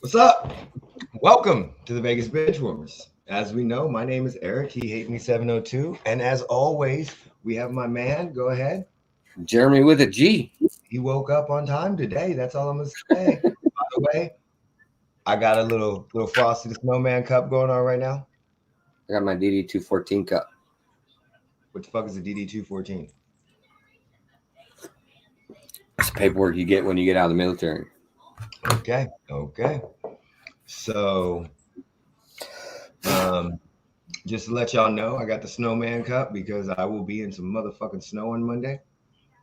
What's up? Welcome to the Vegas Benchwarmers. As we know, my name is Eric. He hate me 702. And as always, we have my man. Go ahead. Jeremy with a G. He woke up on time today. That's all I'm gonna say. By the way, I got a little Frosty the Snowman cup going on right now. I got my DD214 cup. What the fuck is a DD214? It's paperwork you get when you get out of the military. Okay. So, just to let y'all know, I got the Snowman cup because I will be in some motherfucking snow on Monday.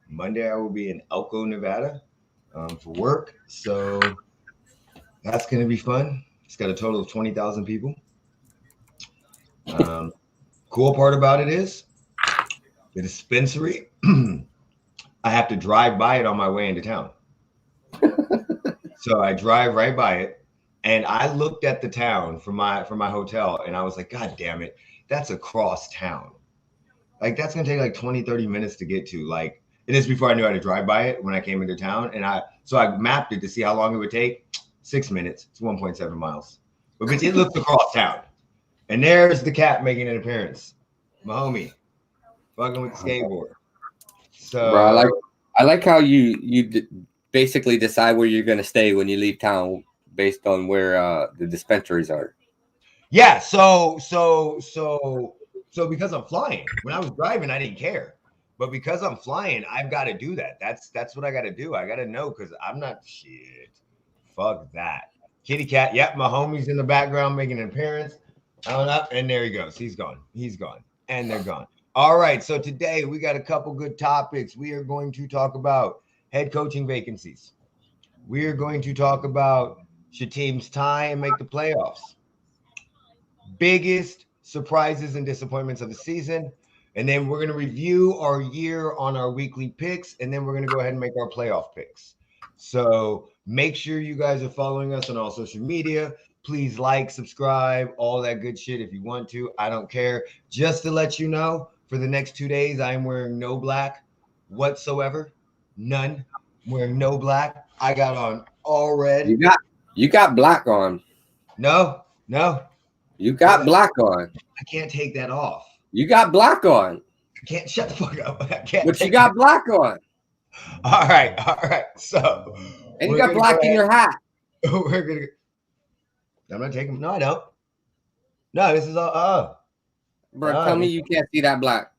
Monday, I will be in Elko, Nevada, for work. So that's going to be fun. It's got a total of 20,000 people. Cool part about it is the dispensary. I have to drive by it on my way into town. So I drive right by it, and I looked at the town from my hotel, and I was like, God damn it, that's across town. Like that's gonna take like 20, 30 minutes to get to. Like it is before I knew how to drive by it when I came into town. And I mapped it to see how long it would take. 6 minutes. It's 1.7 miles. But bitch, it looks across town. And there's the cat making an appearance. My homie. Fucking with the skateboard. So Bro, I like how you basically decide where you're gonna stay when you leave town based on where the dispensaries are. yeah, so because I'm flying. When I was driving, I didn't care. But because I'm flying, I've got to do that. That's what I got to do. I got to know because I'm not shit. Fuck that. Kitty cat. Yep, my homie's in the background making an appearance. And there he goes. He's gone. And they're gone. All right. So today we got a couple good topics. We are going to talk about head coaching vacancies. We are going to talk about should teams tie and make the playoffs. Biggest surprises and disappointments of the season. And then we're going to review our year on our weekly picks. And then we're going to go ahead and make our playoff picks. So make sure you guys are following us on all social media. Please like, subscribe, all that good shit if you want to. I don't care. Just to let you know, for the next 2 days, I am wearing no black whatsoever. None. I'm wearing no black. I got on all red. You got black on. No. You got black on. I can't take that off. You got black on. I can't shut the fuck up. I can't. But you got black on. All right. So, and you got black in your hat. We're gonna. I'm not taking. No, I don't. No, this is all. Bro, tell me you can't see that black.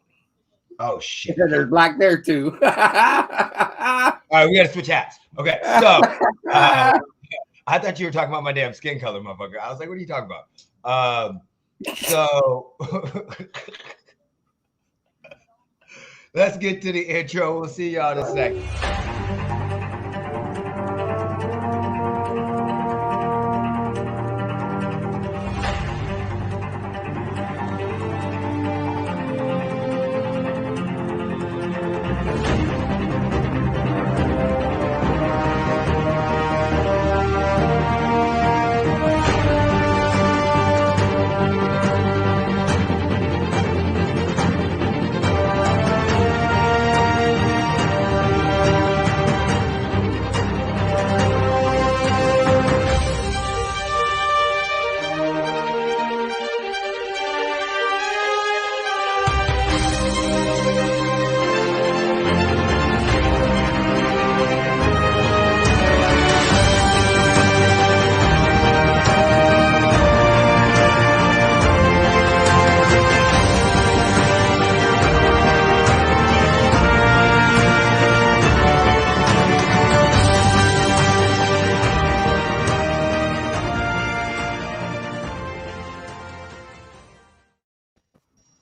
Oh shit! There's black there too. All right, we gotta switch hats. Okay, so I thought you were talking about my damn skin color, motherfucker. I was like, what are you talking about? So let's get to the intro. We'll see y'all in a second.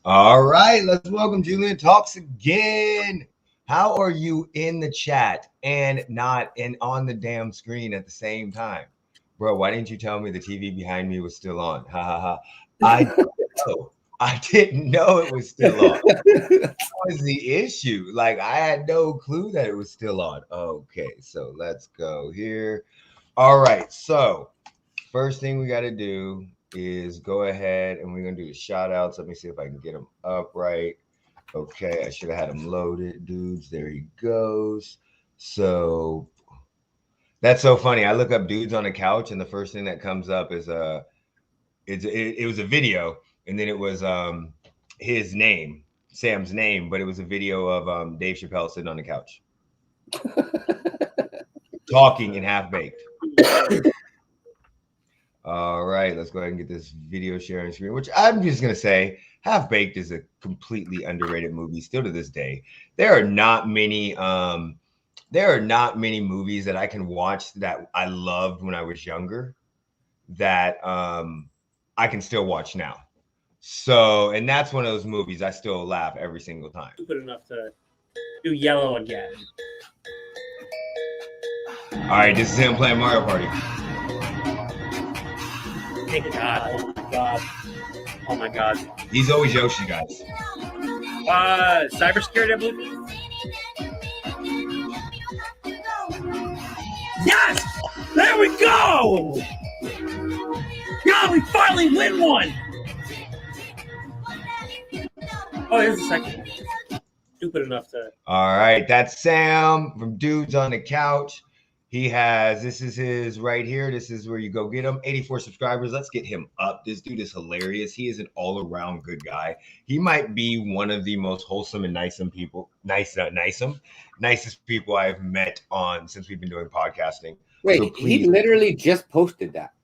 All right, let's welcome Julian Talks again. How are you in the chat and not on the damn screen at the same time? Bro, why didn't you tell me the TV behind me was still on? Ha ha ha. I didn't know it was still on. That was the issue. Like I had no clue that it was still on. Okay, so let's go here. All right, so first thing we got to do is go ahead and we're going to do the shout outs. Let me see if I can get them up right. Okay, I should have had him loaded, dudes. There he goes. So That's so funny. I look up dudes on a couch, and the first thing that comes up is it was a video, and then it was his name, Sam's name, but it was a video of Dave Chappelle sitting on the couch talking in Half Baked. All right, let's go ahead and get this video sharing screen, which I'm just going to say Half Baked is a completely underrated movie still to this day. There are not many movies that I can watch that I loved when I was younger that I can still watch now. So, and that's one of those movies I still laugh every single time. Stupid enough to do yellow again. All right, this is him playing Mario Party. Thank God. Oh my God. Oh my God. He's always Yoshi, guys. Cybersecurity, I believe. Yes! There we go! Yeah, we finally win one! Oh, here's the second one. Stupid enough to... All right, that's Sam from Dudes on the Couch. He has, this is his right here. This is where you go get him. 84 subscribers. Let's get him up. This dude is hilarious. He is an all-around good guy. He might be one of the most wholesome and nicest people I've met on since we've been doing podcasting. Wait, so he literally just posted that.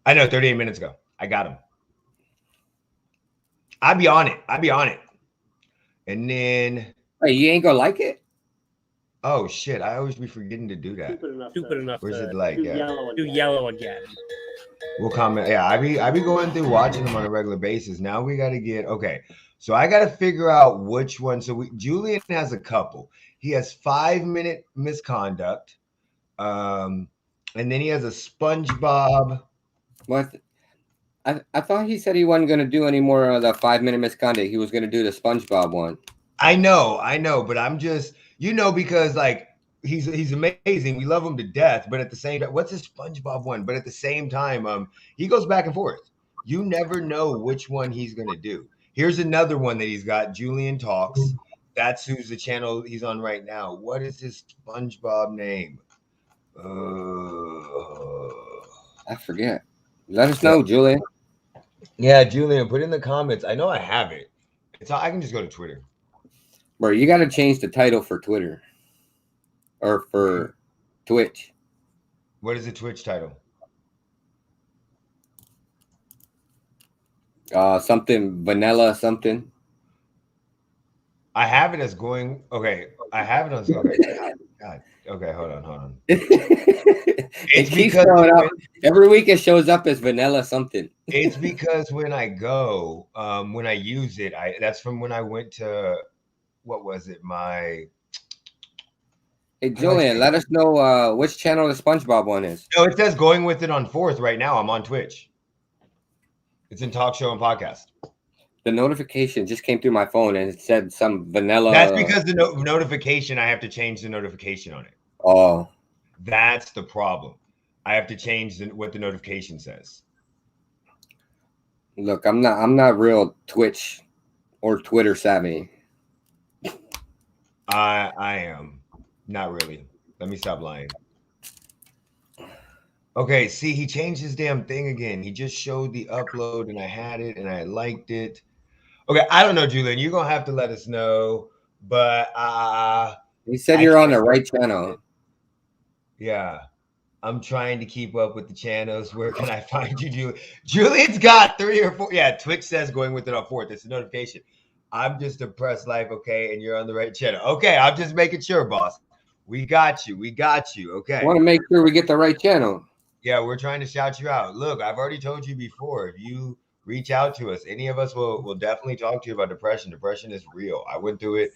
I know, 38 minutes ago. I got him. I'd be on it. And then... Hey, you ain't gonna like it? Oh shit! I always be forgetting to do that. Stupid enough. Where's it like? Do yellow again. We'll comment. Yeah, I be going through watching them on a regular basis. Now we got to get okay. So I got to figure out which one. So Julian has a couple. He has 5-minute misconduct, and then he has a SpongeBob. What? I thought he said he wasn't going to do any more of the 5-minute misconduct. He was going to do the SpongeBob one. I know, but I'm just, because like he's amazing. We love him to death, but at the same time, what's his SpongeBob one? But at the same time, he goes back and forth. You never know which one he's gonna do. Here's another one that he's got. Julian Talks. That's who's the channel he's on right now. What is his SpongeBob name? I forget. Let us know, Julian. Yeah, Julian, put in the comments. I know I have it. I can just go to Twitter. Bro, you got to change the title for Twitter or for Twitch. What is the Twitch title? Something vanilla something. I have it as going. Okay, I have it on. Okay, God. Okay, hold on. It keeps showing up every week. It shows up as vanilla something. It's because when I go, when I use it, that's from when I went to. What was it? Hey, Julian, let us know which channel the SpongeBob one is. No, it says going with it on 4th right now. I'm on Twitch. It's in Talk Show and Podcast. The notification just came through my phone and it said some vanilla. That's because the notification, I have to change the notification on it. Oh. That's the problem. I have to change what the notification says. Look, I'm not real Twitch or Twitter savvy. I am not really. Let me stop lying. Okay, see, he changed his damn thing again. He just showed the upload and I had it and I liked it. Okay, I don't know, Julian. You're gonna have to let us know. But he said you're on the right channel. Yeah. I'm trying to keep up with the channels. Where can I find you, Julian? Julian's got 3 or 4. Yeah, Twitch says going with it on 4th. It's a notification. I'm just a press life, okay, and you're on the right channel. Okay, I'm just making sure, boss. We got you. Okay. I want to make sure we get the right channel. Yeah, we're trying to shout you out. Look, I've already told you before. If you reach out to us, any of us will definitely talk to you about depression. Depression is real. I went through it.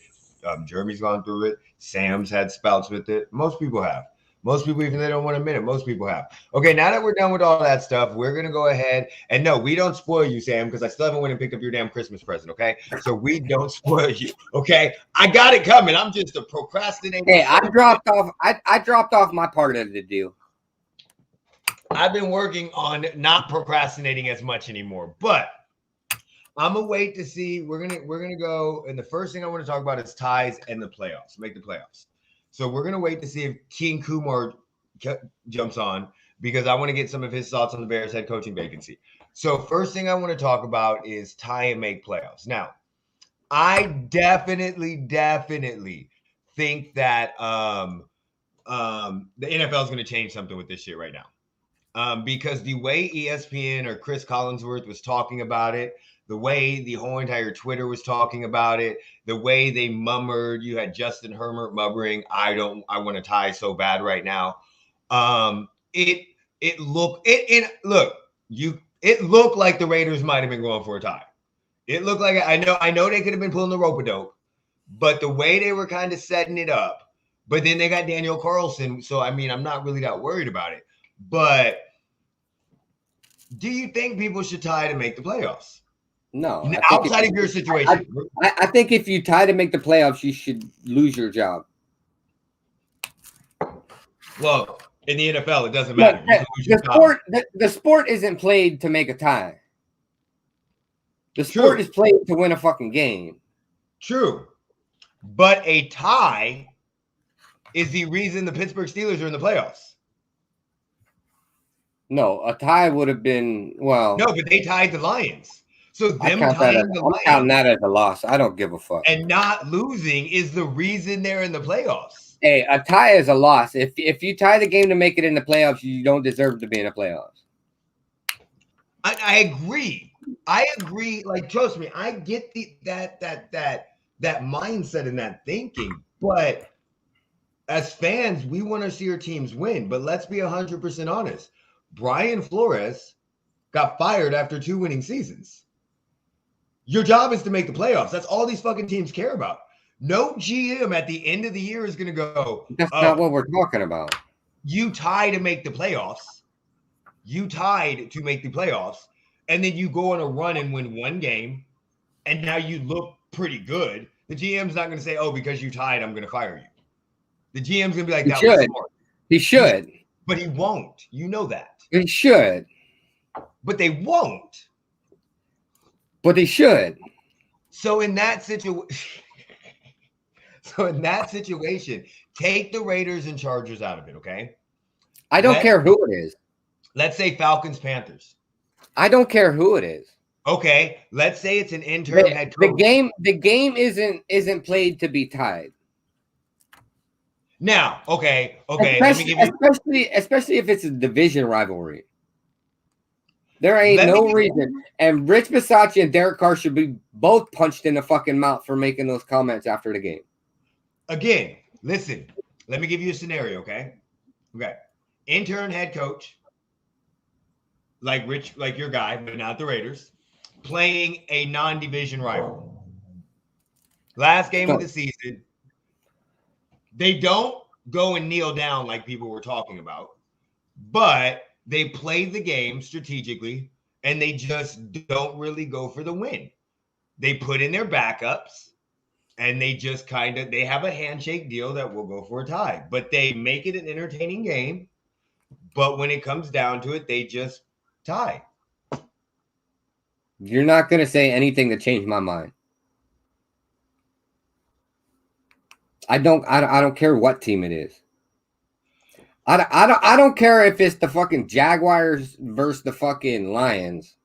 Jeremy's gone through it. Sam's had spouts with it. Most people have. Most people, even they don't want to admit it, most people have. Okay, now that we're done with all that stuff, we're going to go ahead. And no, we don't spoil you, Sam, because I still haven't went and picked up your damn Christmas present, okay? So we don't spoil you, okay? I got it coming. I'm just a procrastinator. Hey, I dropped off my part of the deal. I've been working on not procrastinating as much anymore, but I'm going to wait to see. We're gonna go, and the first thing I want to talk about is ties and the playoffs, make the playoffs. So we're going to wait to see if King jumps on because I want to get some of his thoughts on the Bears head coaching vacancy. So first thing I want to talk about is tie and make playoffs. Now, I definitely think that the NFL is going to change something with this shit right now. Because the way ESPN or Chris Collinsworth was talking about it, the way the whole entire Twitter was talking about it, the way they murmured, you had Justin Herbert murmuring, I want to tie so bad right now. It looked like the Raiders might have been going for a tie. It looked like I know they could have been pulling the rope-a-dope, but the way they were kind of setting it up, but then they got Daniel Carlson, so I mean, I'm not really that worried about it. But do you think people should tie to make the playoffs? No. Outside of your situation. I think if you tie to make the playoffs, you should lose your job. Well, in the NFL, it doesn't matter. The sport isn't played to make a tie. The sport is played to win a fucking game. True. But a tie is the reason the Pittsburgh Steelers are in the playoffs. No, a tie would have been, well. No, but they tied the Lions. So them I'm counting that as a loss. I don't give a fuck. And not losing is the reason they're in the playoffs. Hey, a tie is a loss. If you tie the game to make it in the playoffs, you don't deserve to be in the playoffs. I agree. I agree. Like, trust me, I get that mindset and that thinking. But as fans, we want to see our teams win. But let's be 100% honest. Brian Flores got fired after 2 winning seasons. Your job is to make the playoffs. That's all these fucking teams care about. No GM at the end of the year is going to go. That's not what we're talking about. You tie to make the playoffs. You tied to make the playoffs. And then you go on a run and win 1 game. And now you look pretty good. The GM's not going to say, oh, because you tied, I'm going to fire you. The GM's going to be like, that was smart. He should. But he won't. You know that. He should. But they won't. But he should. So in that situation, take the Raiders and Chargers out of it, okay? I don't care who it is. Let's say Falcons, Panthers. I don't care who it is. Okay, let's say it's an interim head coach. The game isn't played to be tied. Now, okay. Especially if it's a division rivalry. There ain't no reason. And Rich Bisaccia and Derek Carr should be both punched in the fucking mouth for making those comments after the game. Again, listen. Let me give you a scenario, okay? Okay. Intern head coach, like your guy, but not the Raiders, playing a non-division rival. Last game of the season. They don't go and kneel down like people were talking about, but they play the game strategically, and they just don't really go for the win. They put in their backups, and they just they have a handshake deal that will go for a tie. But they make it an entertaining game, but when it comes down to it, they just tie. You're not going to say anything to change my mind. I don't care what team it is. I don't care if it's the fucking Jaguars versus the fucking Lions.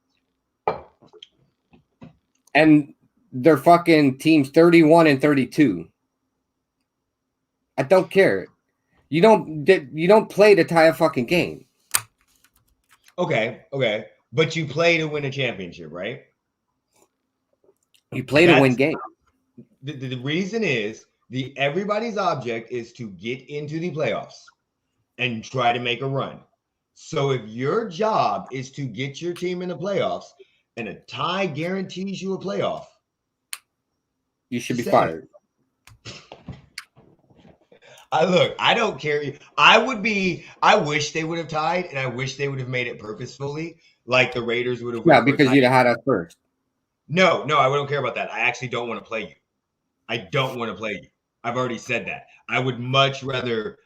And their fucking teams 31 and 32. I don't care. You don't play to tie a fucking game. Okay. But you play to win a championship, right? You play to win games. The reason is everybody's object is to get into the playoffs and try to make a run. So if your job is to get your team in the playoffs and a tie guarantees you a playoff, you should be fired. I don't care. I wish they would have tied, and I wish they would have made it purposefully, like the Raiders would have. Yeah, because you'd have had us first. No, I don't care about that. I actually don't want to play you. I don't want to play you. I've already said that. I would much rather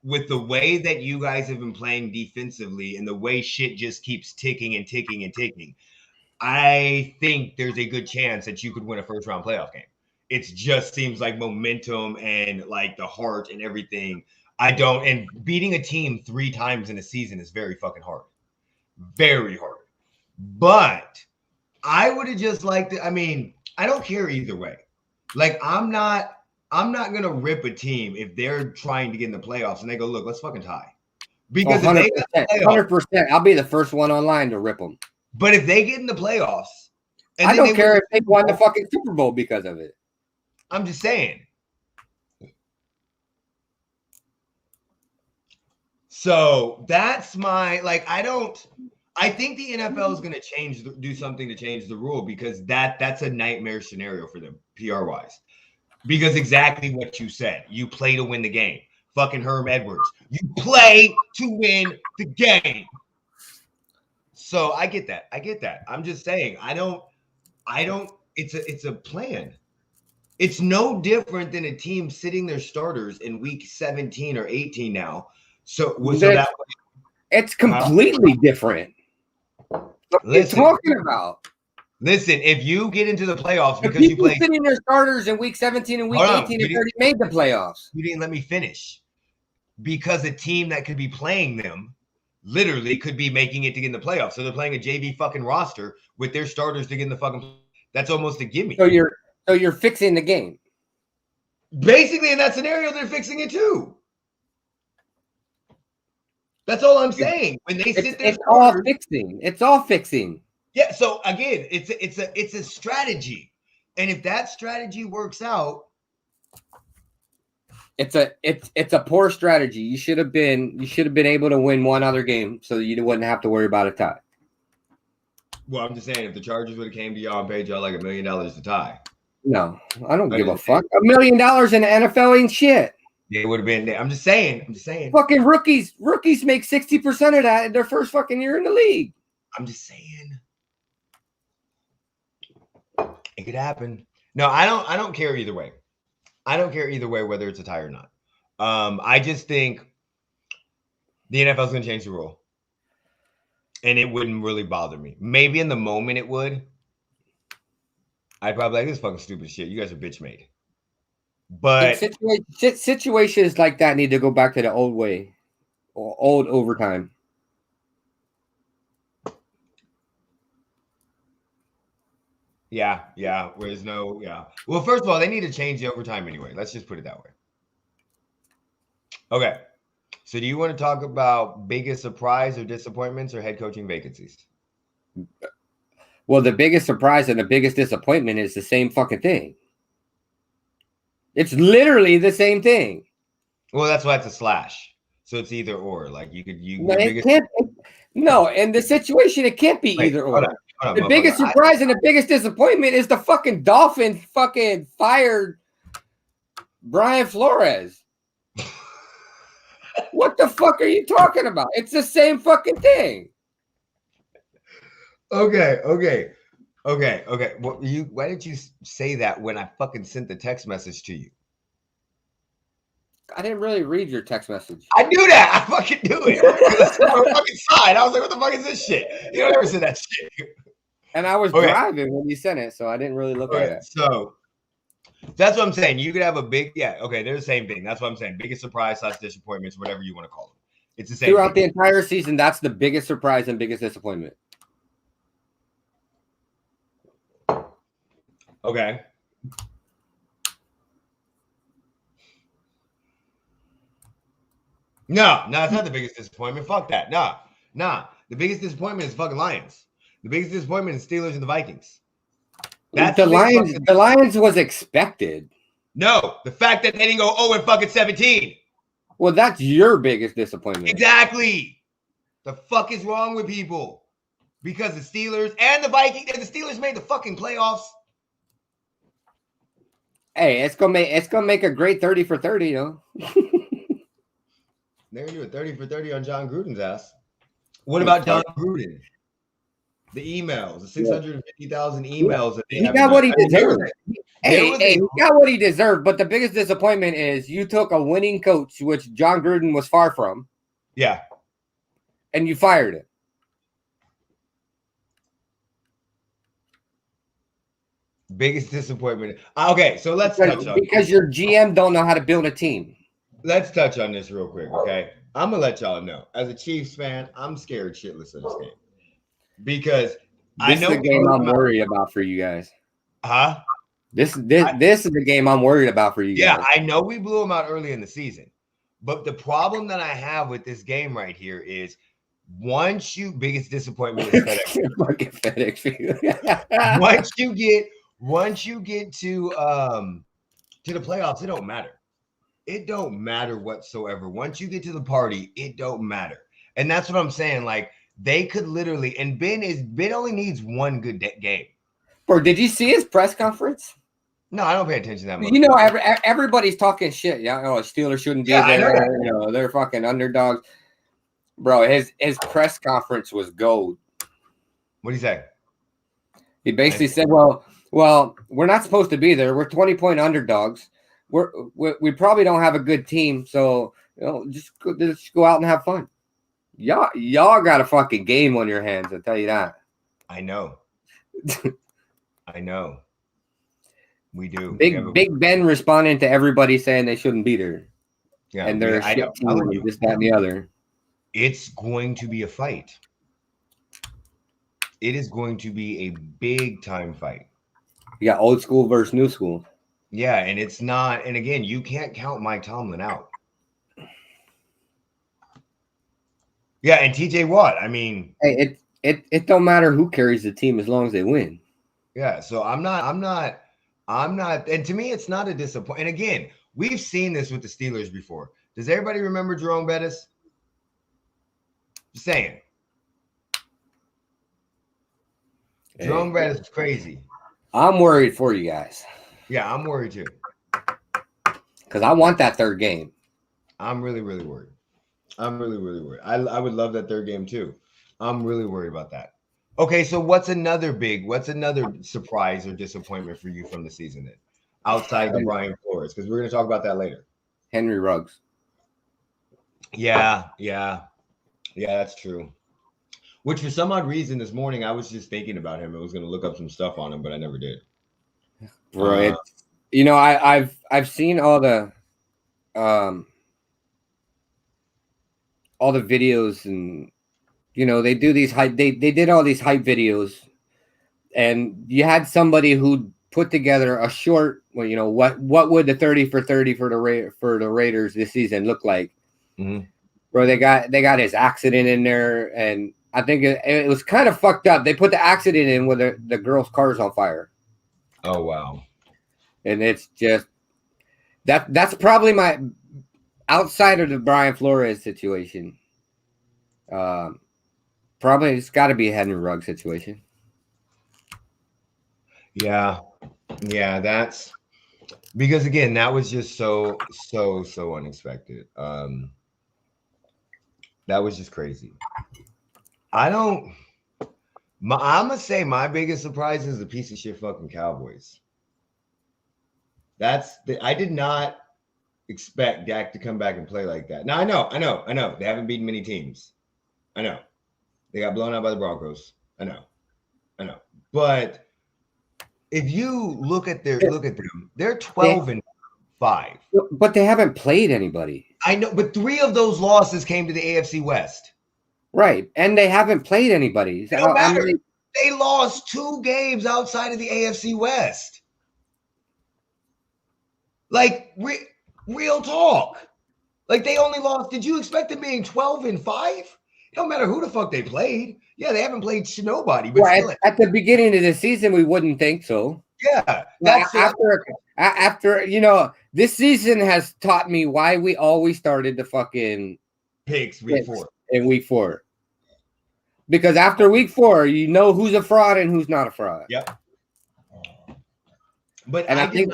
with the way that you guys have been playing defensively and the way shit just keeps ticking and ticking and ticking, I think there's a good chance that you could win a first-round playoff game. It just seems like momentum and like the heart and everything. I don't. And beating a team 3 times in a season is very fucking hard. Very hard. But I would have just liked it. I mean, I don't care either way. Like, I'm not gonna rip a team if they're trying to get in the playoffs and they go, look, let's fucking tie. Because 100%, 100%, I'll be the first one online to rip them. But if they get in the playoffs, I don't care if they won the fucking Super Bowl because of it. I'm just saying. So that's my, like, I think the NFL is going to do something to change the rule, because that's a nightmare scenario for them, PR wise. Because exactly what you said, you play to win the game. Fucking Herm Edwards, you play to win the game. So I get that. I'm just saying, I don't, it's a plan. It's no different than a team sitting their starters in week 17 or 18 now. So that it's completely different. What are you talking about? Listen, if you get into the playoffs because you play sitting their starters in week 17 and week 18 and 30 made the playoffs. You didn't let me finish. Because a team that could be playing them literally could be making it to get in the playoffs. So they're playing a JV fucking roster with their starters to get in the fucking. That's almost a gimme. So you're fixing the game. Basically, in that scenario, they're fixing it too. That's all I'm saying. When they sit there, it's all fixing. It's all fixing. Yeah. So again, it's a strategy, and if that strategy works out, it's a poor strategy. You should have been able to win one other game so you wouldn't have to worry about a tie. Well, I'm just saying, if the Chargers would have came to y'all and paid y'all like $1 million to tie. No, I don't give a fuck. $1 million in the NFL ain't shit. It would have been. I'm just saying. Fucking rookies make 60% of that in their first fucking year in the league. I'm just saying. It could happen. No, I don't care either way. I don't care either way whether it's a tie or not. I just think the NFL is going to change the rule, and it wouldn't really bother me. Maybe in the moment it would. I'd probably like, this fucking stupid shit. You guys are bitch made. But situations like that need to go back to the old way, or old overtime. Yeah. Whereas Well, first of all, they need to change the overtime anyway. Let's just put it that way. Okay. So do you want to talk about biggest surprise or disappointments or head coaching vacancies? Well, the biggest surprise and the biggest disappointment is the same fucking thing. It's literally the same thing. Well, that's why it's a slash. So it's either or. Like No, in the situation, it can't be either or. Hold on, the biggest surprise and the biggest disappointment is the fucking Dolphins fucking fired Brian Flores. What the fuck are you talking about? It's the same fucking thing. Okay. Well, why did you say that when I fucking sent the text message to you? I didn't really read your text message. I knew that. I fucking knew it. That's on the fucking side. I was like, what the fuck is this shit? You don't ever say that shit. And I was driving when you sent it, so I didn't really look at it. So that's what I'm saying. You could have a big, they're the same thing. That's what I'm saying. Biggest surprise / disappointments, whatever you want to call them. It's the same throughout the entire season. That's the biggest surprise and biggest disappointment. Okay. No, it's not the biggest disappointment. Fuck that. Nah. The biggest disappointment is fucking Lions. The biggest disappointment is Steelers and the Vikings. That's the Lions. The Lions was expected. No, the fact that they didn't go 0-17. Well, that's your biggest disappointment. Exactly. The fuck is wrong with people? Because the Steelers and the Vikings and the Steelers made the fucking playoffs. Hey, it's gonna make a great 30 for 30, though. They're gonna do a 30 for 30 on John Gruden's ass. What about John Gruden? The emails, the 650,000 emails that they he got what he deserved. He got what he deserved. But the biggest disappointment is you took a winning coach, which John Gruden was far from. Yeah. And you fired him. Biggest disappointment. Okay, so let's touch on because your GM don't know how to build a team. let's touch on this real quick, okay? I'm gonna let y'all know. As a Chiefs fan, I'm scared shitless of this game because I This is know the we game blew I'm them out. worried about for you guys. Huh? This is the game I'm worried about for you Yeah, guys. I know we blew them out early in the season, but the problem that I have with this game right here is once you biggest disappointment is FedEx. Fucking FedEx. Once you get to the playoffs, it don't matter. It don't matter whatsoever. Once you get to the party, it don't matter. And that's what I'm saying. Like they could literally, and Ben only needs one good game. Bro, did you see his press conference? No, I don't pay attention to that much. You know, everybody's talking shit. Yeah, oh, Steelers shouldn't be Yeah, I know there. that. You know, they're fucking underdogs. Bro, his press conference was gold. What do you say? He basically said, "Well, we're not supposed to be there. We're 20-point underdogs. We probably don't have a good team, so you know, just go out and have fun. Y'all got a fucking game on your hands. I'll tell you that. I know. I know. We do. Big Ben responding to everybody saying they shouldn't be there. Yeah, and they're a shit team, this, that, and the other. It's going to be a fight. It is going to be a big time fight. You got old school versus new school. Yeah, and it's not. And again, you can't count Mike Tomlin out. Yeah, and TJ Watt. I mean, hey, it don't matter who carries the team as long as they win. Yeah, so I'm not. And to me, it's not a disappointment. And again, we've seen this with the Steelers before. Does everybody remember Jerome Bettis? Just saying. Jerome Bettis is crazy. I'm worried for you guys. Yeah, I'm worried too. Because I want that third game. I'm really, really worried. I'm really, really worried. I would love that third game too. I'm really worried about that. Okay, so what's another surprise or disappointment for you from the season then? Outside the Brian Flores, because we're going to talk about that later. Henry Ruggs. Yeah, that's true. Which for some odd reason this morning I was just thinking about him. I was going to look up some stuff on him, but I never did. Bro, you know, I've seen all the videos, and you know, they do these hype. They did all these hype videos, and you had somebody who put together a short. Well, you know, what would the 30 for 30 for the Raiders this season look like? Mm-hmm. Bro, they got his accident in there, and I think it was kind of fucked up. They put the accident in where the girl's car's on fire. Oh wow! And it's just that's probably my outside of the Brian Flores situation. Probably it's got to be a Henry Ruggs situation. Yeah, that's because again, that was just so unexpected. That was just crazy. I'm gonna say my biggest surprise is the piece of shit fucking Cowboys. I did not expect Dak to come back and play like that. Now I know. They haven't beaten many teams. I know. They got blown out by the Broncos. I know. But if you look at them, they're 12-5. But they haven't played anybody. I know, but 3 of those losses came to the AFC West. Right, and they haven't played anybody. They lost 2 games outside of the AFC West. Like real talk. Like they only lost. Did you expect them being 12-5? It don't matter who the fuck they played. Yeah, they haven't played nobody. But well, at the beginning of the season, we wouldn't think so. Yeah, that's after you know, this season has taught me why we always started the fucking picks week 4. In week 4. Because after week 4, you know who's a fraud and who's not a fraud. Yep. But I think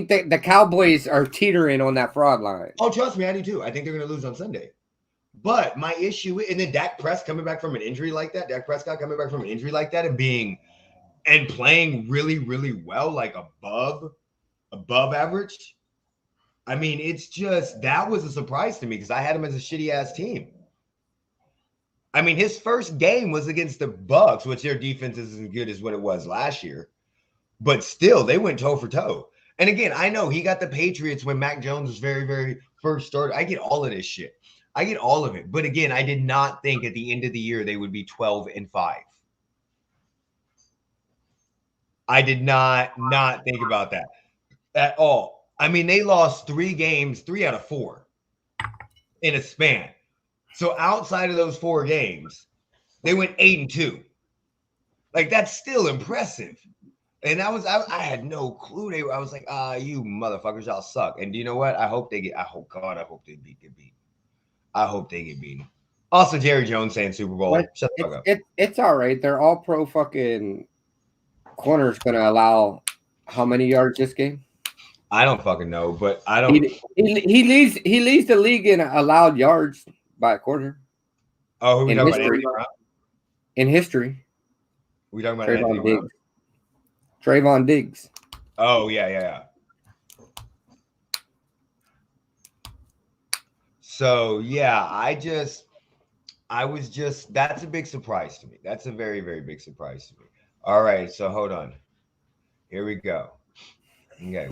that the Cowboys are teetering on that fraud line. Oh, trust me, I do too. I think they're going to lose on Sunday. But my issue, and then Dak Prescott coming back from an injury like that, and playing really, really well, like above average. I mean, it's just that was a surprise to me because I had him as a shitty ass team. I mean, his first game was against the Bucs, which their defense isn't as good as what it was last year. But still, they went toe for toe. And again, I know he got the Patriots when Mac Jones was very, very first started. I get all of this shit. I get all of it. But again, I did not think at the end of the year they would be 12-5. I did not think about that at all. I mean, they lost 3 games, 3 out of 4 in a span. So outside of those 4 games, they went 8-2. Like, that's still impressive. And I had no clue. I was like, you motherfuckers, y'all suck. And do you know what? I hope they get beat. I hope they get beaten. Also, Jerry Jones saying Super Bowl. But Shut the fuck up. It's all right. They're all pro fucking corners going to allow how many yards this game? I don't fucking know, but I don't. He leads the league in allowed yards by a quarter. Oh, who we talking about? Anthony Brown? In history. We talking about Anthony Brown? Trayvon Diggs. Oh, yeah. So, yeah, that's a big surprise to me. That's a very, very big surprise to me. All right, so hold on. Here we go. Okay,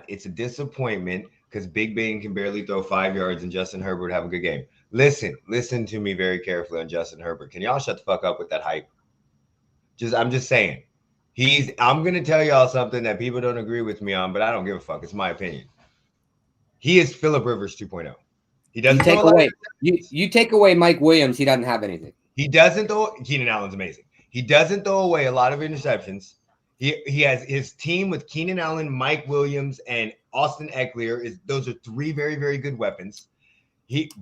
it's a disappointment because Big Ben can barely throw 5 yards and Justin Herbert would have a good game. Listen to me very carefully on Justin Herbert. Can y'all shut the fuck up with that hype? I'm just saying. I'm going to tell y'all something that people don't agree with me on, but I don't give a fuck. It's my opinion. He is Phillip Rivers 2.0. He doesn't take away. You take away Mike Williams, he doesn't have anything. He doesn't throw. Keenan Allen's amazing. He doesn't throw away a lot of interceptions. He has his team with Keenan Allen, Mike Williams, and Austin Eckler. Those are 3 very, very good weapons.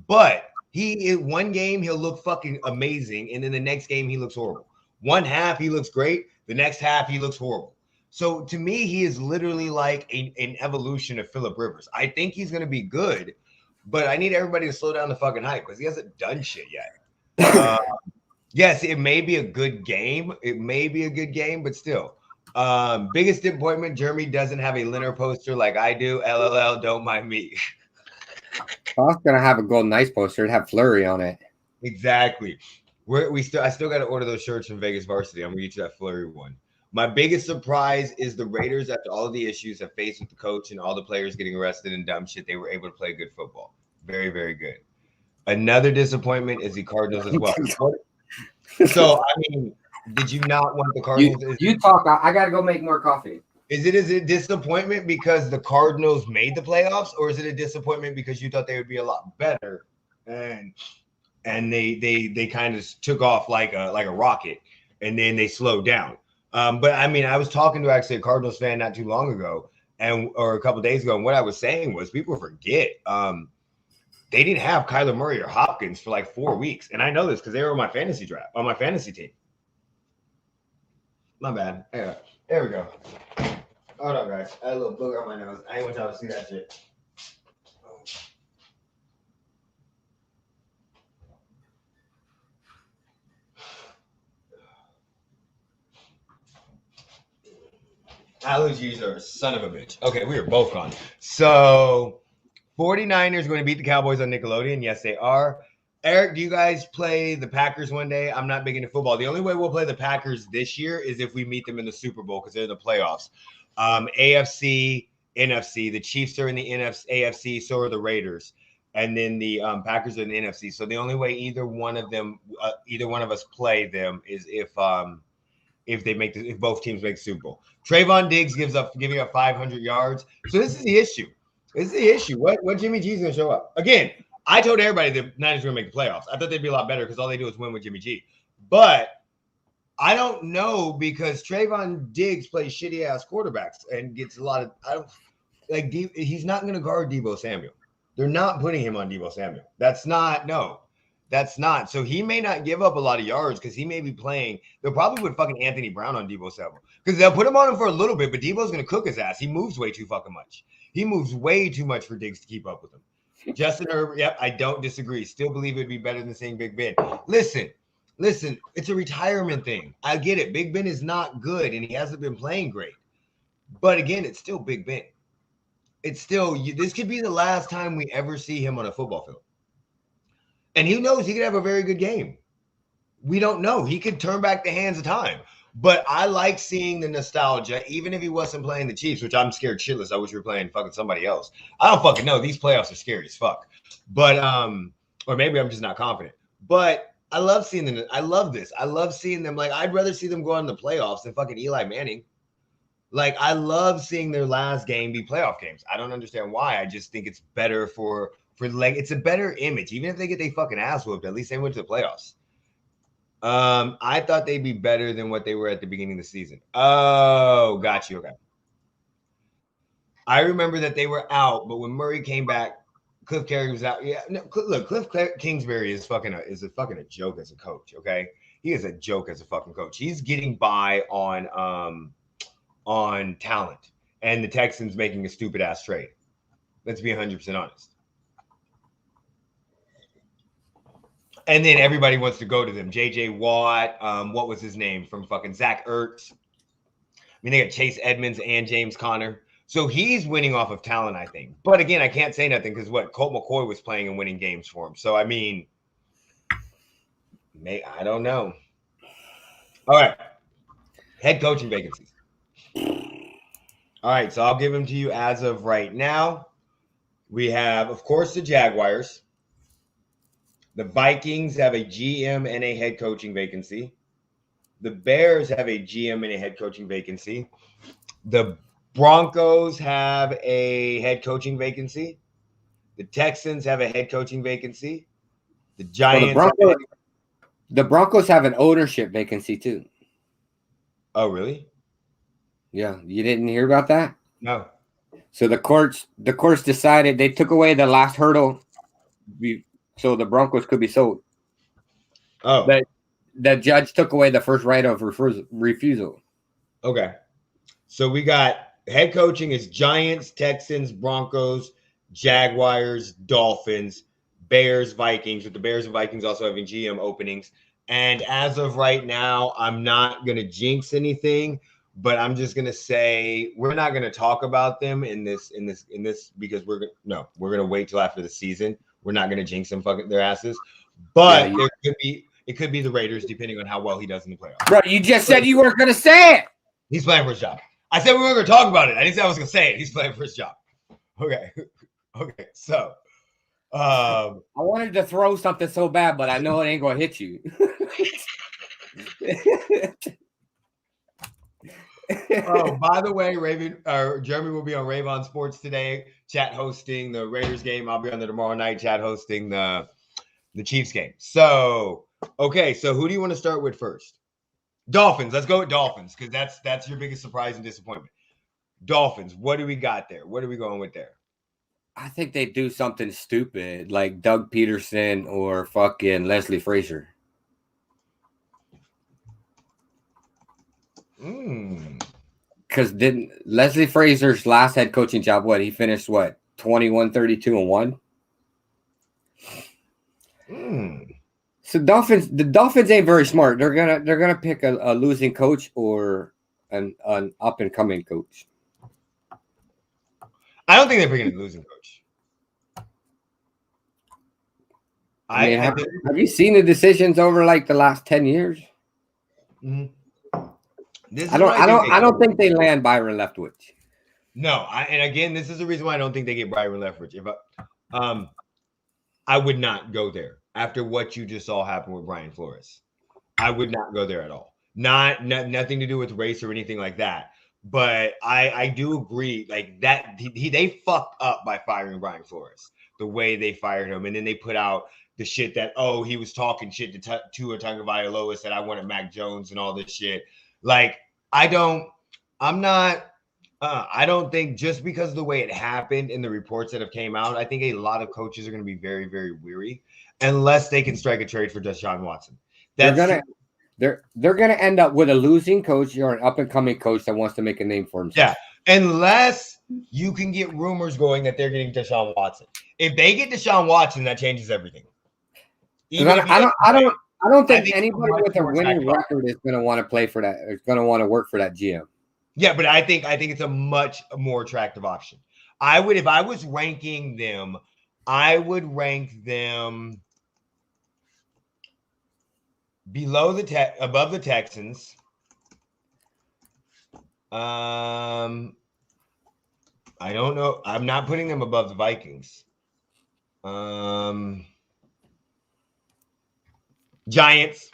But in one game he'll look fucking amazing, and then the next game he looks horrible. One half he looks great. The next half, he looks horrible. So to me, he is literally like an evolution of Phillip Rivers. I think he's going to be good, but I need everybody to slow down the fucking hype because he hasn't done shit yet. Yes, it may be a good game. But still. Biggest disappointment, Jeremy doesn't have a Leonard poster like I do. LLL, don't mind me. I was going to have a Golden Ice poster. It'd have Flurry on it. Exactly. I still got to order those shirts from Vegas Varsity. I'm gonna get you that Flurry one. My biggest surprise is the Raiders, after all of the issues have faced with the coach and all the players getting arrested and dumb shit, they were able to play good football. Very, very good. Another disappointment is the Cardinals as well. So, I mean, did you not want the Cardinals? You talk. I got to go make more coffee. Is it a disappointment because the Cardinals made the playoffs, or is it a disappointment because you thought they would be a lot better and they kind of took off like a rocket, and then they slowed down. But I mean, I was talking to actually a Cardinals fan not too long ago, or a couple of days ago, and what I was saying was people forget they didn't have Kyler Murray or Hopkins for like 4 weeks, and I know this because they were on my fantasy draft on my fantasy team. My bad. There we go. Hold on, guys. I had a little booger on my nose. I ain't want y'all to see that shit. Allergies are a son of a bitch. Okay, we are both gone. So, 49ers going to beat the Cowboys on Nickelodeon. Yes, they are. Eric, do you guys play the Packers one day? I'm not big into football. The only way we'll play the Packers this year is if we meet them in the Super Bowl because they're in the playoffs. AFC, NFC. The Chiefs are in the AFC, so are the Raiders. And then the Packers are in the NFC. So the only way either one of us play them is if both teams make the Super Bowl. Trayvon Diggs giving up 500 yards. So this is the issue. What Jimmy G's going to show up? Again, I told everybody the Niners were going to make the playoffs. I thought they'd be a lot better because all they do is win with Jimmy G. But I don't know because Trayvon Diggs plays shitty-ass quarterbacks and gets a lot of he's not going to guard Deebo Samuel. They're not putting him on Deebo Samuel. That's not. So he may not give up a lot of yards because he may be playing. They'll probably put fucking Anthony Brown on Deebo Samuel because they'll put him on him for a little bit, but Deebo's going to cook his ass. He moves way too fucking much. He moves way too much for Diggs to keep up with him. Justin Herbert, yep, I don't disagree. Still believe it'd be better than seeing Big Ben. Listen, it's a retirement thing. I get it. Big Ben is not good, and he hasn't been playing great. But again, it's still Big Ben. This could be the last time we ever see him on a football field. And who knows, he could have a very good game. We don't know. He could turn back the hands of time. But I like seeing the nostalgia, even if he wasn't playing the Chiefs, which I'm scared shitless. I wish we were playing fucking somebody else. I don't fucking know. These playoffs are scary as fuck. But or maybe I'm just not confident. But I love seeing them. I love this. I love seeing them. Like, I'd rather see them go on the playoffs than fucking Eli Manning. Like, I love seeing their last game be playoff games. I don't understand why. I just think it's better for like, it's a better image. Even if they get their fucking ass whooped, at least they went to the playoffs. I thought they'd be better than what they were at the beginning of the season. Oh, got you. Okay. I remember that they were out, but when Murray came back, Cliff Carey was out. Yeah, no, look, Cliff Kingsbury is a fucking joke as a coach. Okay, he is a joke as a fucking coach. He's getting by on talent, and the Texans making a stupid ass trade. Let's be 100% honest. And then everybody wants to go to them. J.J. Watt, what was his name from fucking Zach Ertz? I mean, they got Chase Edmonds and James Conner. So he's winning off of talent, I think. But again, I can't say nothing because Colt McCoy was playing and winning games for him. So, I mean, I don't know. All right. Head coaching vacancies. All right. So I'll give them to you as of right now. We have, of course, the Jaguars. The Vikings have a GM and a head coaching vacancy. The Bears have a GM and a head coaching vacancy. The Broncos have a head coaching vacancy. The Texans have a head coaching vacancy. The Giants. Well, the Broncos have an ownership vacancy too. Oh, really? Yeah, you didn't hear about that? No. So the courts decided they took away the last hurdle, so the Broncos could be sold. Oh, but the judge took away the first right of refusal. Okay, so we got head coaching is Giants, Texans, Broncos, Jaguars, Dolphins, Bears, Vikings, with the Bears and Vikings also having GM openings. And as of right now, I'm not going to jinx anything, but I'm just going to say we're not going to talk about them in this because we're going to wait till after the season. We're not going to jinx them fucking their asses. But it could be the Raiders depending on how well he does in the playoffs. Bro, you just said you weren't going to say it. He's playing for his job. I said we weren't going to talk about it. I didn't say I was going to say it. He's playing for his job. Okay. Okay. So, I wanted to throw something so bad, but I know it ain't going to hit you. Oh, by the way, Jeremy will be on Ravon Sports today, chat hosting the Raiders game. I'll be on there tomorrow night, chat hosting the Chiefs game. So, okay. So who do you want to start with first? Dolphins. Let's go with Dolphins because that's your biggest surprise and disappointment. Dolphins. What do we got there? What are we going with there? I think they do something stupid like Doug Peterson or fucking Leslie Frazier. Because didn't Leslie Frazier's last head coaching job, he finished 21-32-1? So the Dolphins ain't very smart. They're gonna pick a losing coach or an up and coming coach. I don't think they're picking a losing coach. I mean, have you seen the decisions over like the last 10 years? Mm-hmm. I don't think they land Byron Leftwich. No, and again, this is the reason why I don't think they get Byron Leftwich. If I would not go there after what you just saw happen with Brian Flores. I would not go there at all. Nothing to do with race or anything like that. But I do agree, like that they fucked up by firing Brian Flores the way they fired him, and then they put out the shit that he was talking shit to Tua Tagovailoa, said I wanted Mac Jones and all this shit. Like I don't think just because of the way it happened in the reports that have came out, I think a lot of coaches are going to be very, very weary unless they can strike a trade for Deshaun Watson. They're gonna end up with a losing coach or an up and coming coach that wants to make a name for himself. Yeah, unless you can get rumors going that they're getting Deshaun Watson. If they get Deshaun Watson, that changes everything. I don't think anybody with a winning record is going to want to play for that. Is going to want to work for that GM. Yeah, but I think it's a much more attractive option. If I was ranking them, I would rank them above the Texans, I don't know. I'm not putting them above the Vikings. Giants.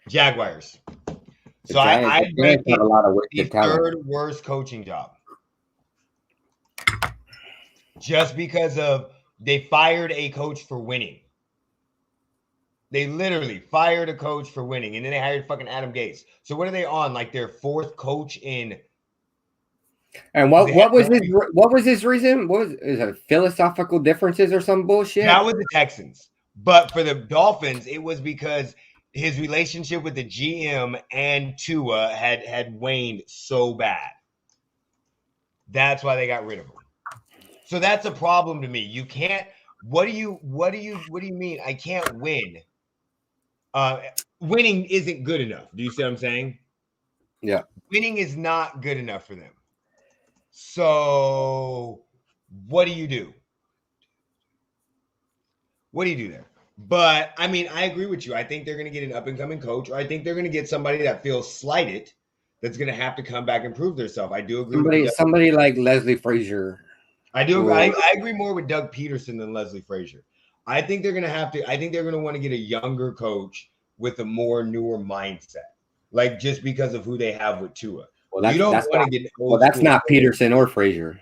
Jaguars. So I rank it have a lot of the third worst coaching job. Just because of they fired a coach for winning. They literally fired a coach for winning, and then they hired fucking Adam Gase. So what are they on? Like their fourth coach in. And what was his reason? What was it? Philosophical differences or some bullshit? That was the Texans. But for the Dolphins, it was because his relationship with the GM and Tua had waned so bad. That's why they got rid of him. So that's a problem to me. You can't. What do you mean? I can't win. Winning isn't good enough. Do you see what I'm saying? Yeah. Winning is not good enough for them. So what do you do? What do you do there? But I mean, I agree with you. I think they're going to get an up and coming coach, or I think they're going to get somebody that feels slighted, that's going to have to come back and prove themselves. I do agree. Somebody like Leslie Frazier. I do. I agree more with Doug Peterson than Leslie Frazier. I think they're going to have to. I think they're going to want to get a younger coach with a more newer mindset, like just because of who they have with Tua. Well, you don't want to get. Well, that's not Peterson or Frazier.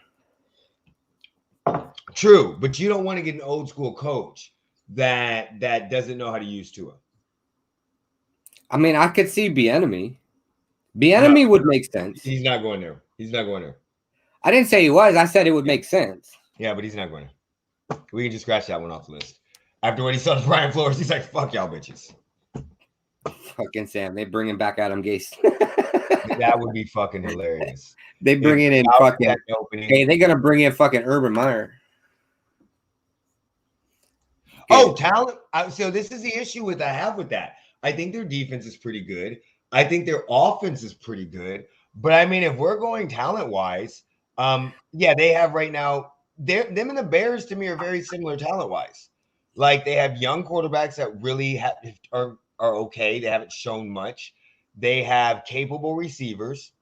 True, but you don't want to get an old school coach that doesn't know how to use Tua. I mean, I could see Bieniemy. Bieniemy would make sense. He's not going there. He's not going there. I didn't say he was. I said it would make sense. Yeah, but he's not going there. We can just scratch that one off the list. After what he saw to Brian Flores, he's like, "Fuck y'all, bitches." Fucking Sam. They bring him back Adam Gase. That would be fucking hilarious. They bring in fucking. Hey, they're gonna bring in fucking Urban Meyer. Oh, talent. So this is the issue I have with that. I think their defense is pretty good. I think their offense is pretty good. But I mean, if we're going talent wise, yeah, they have right now. Them and the Bears to me are very similar talent wise. Like they have young quarterbacks that really are okay. They haven't shown much. They have capable receivers,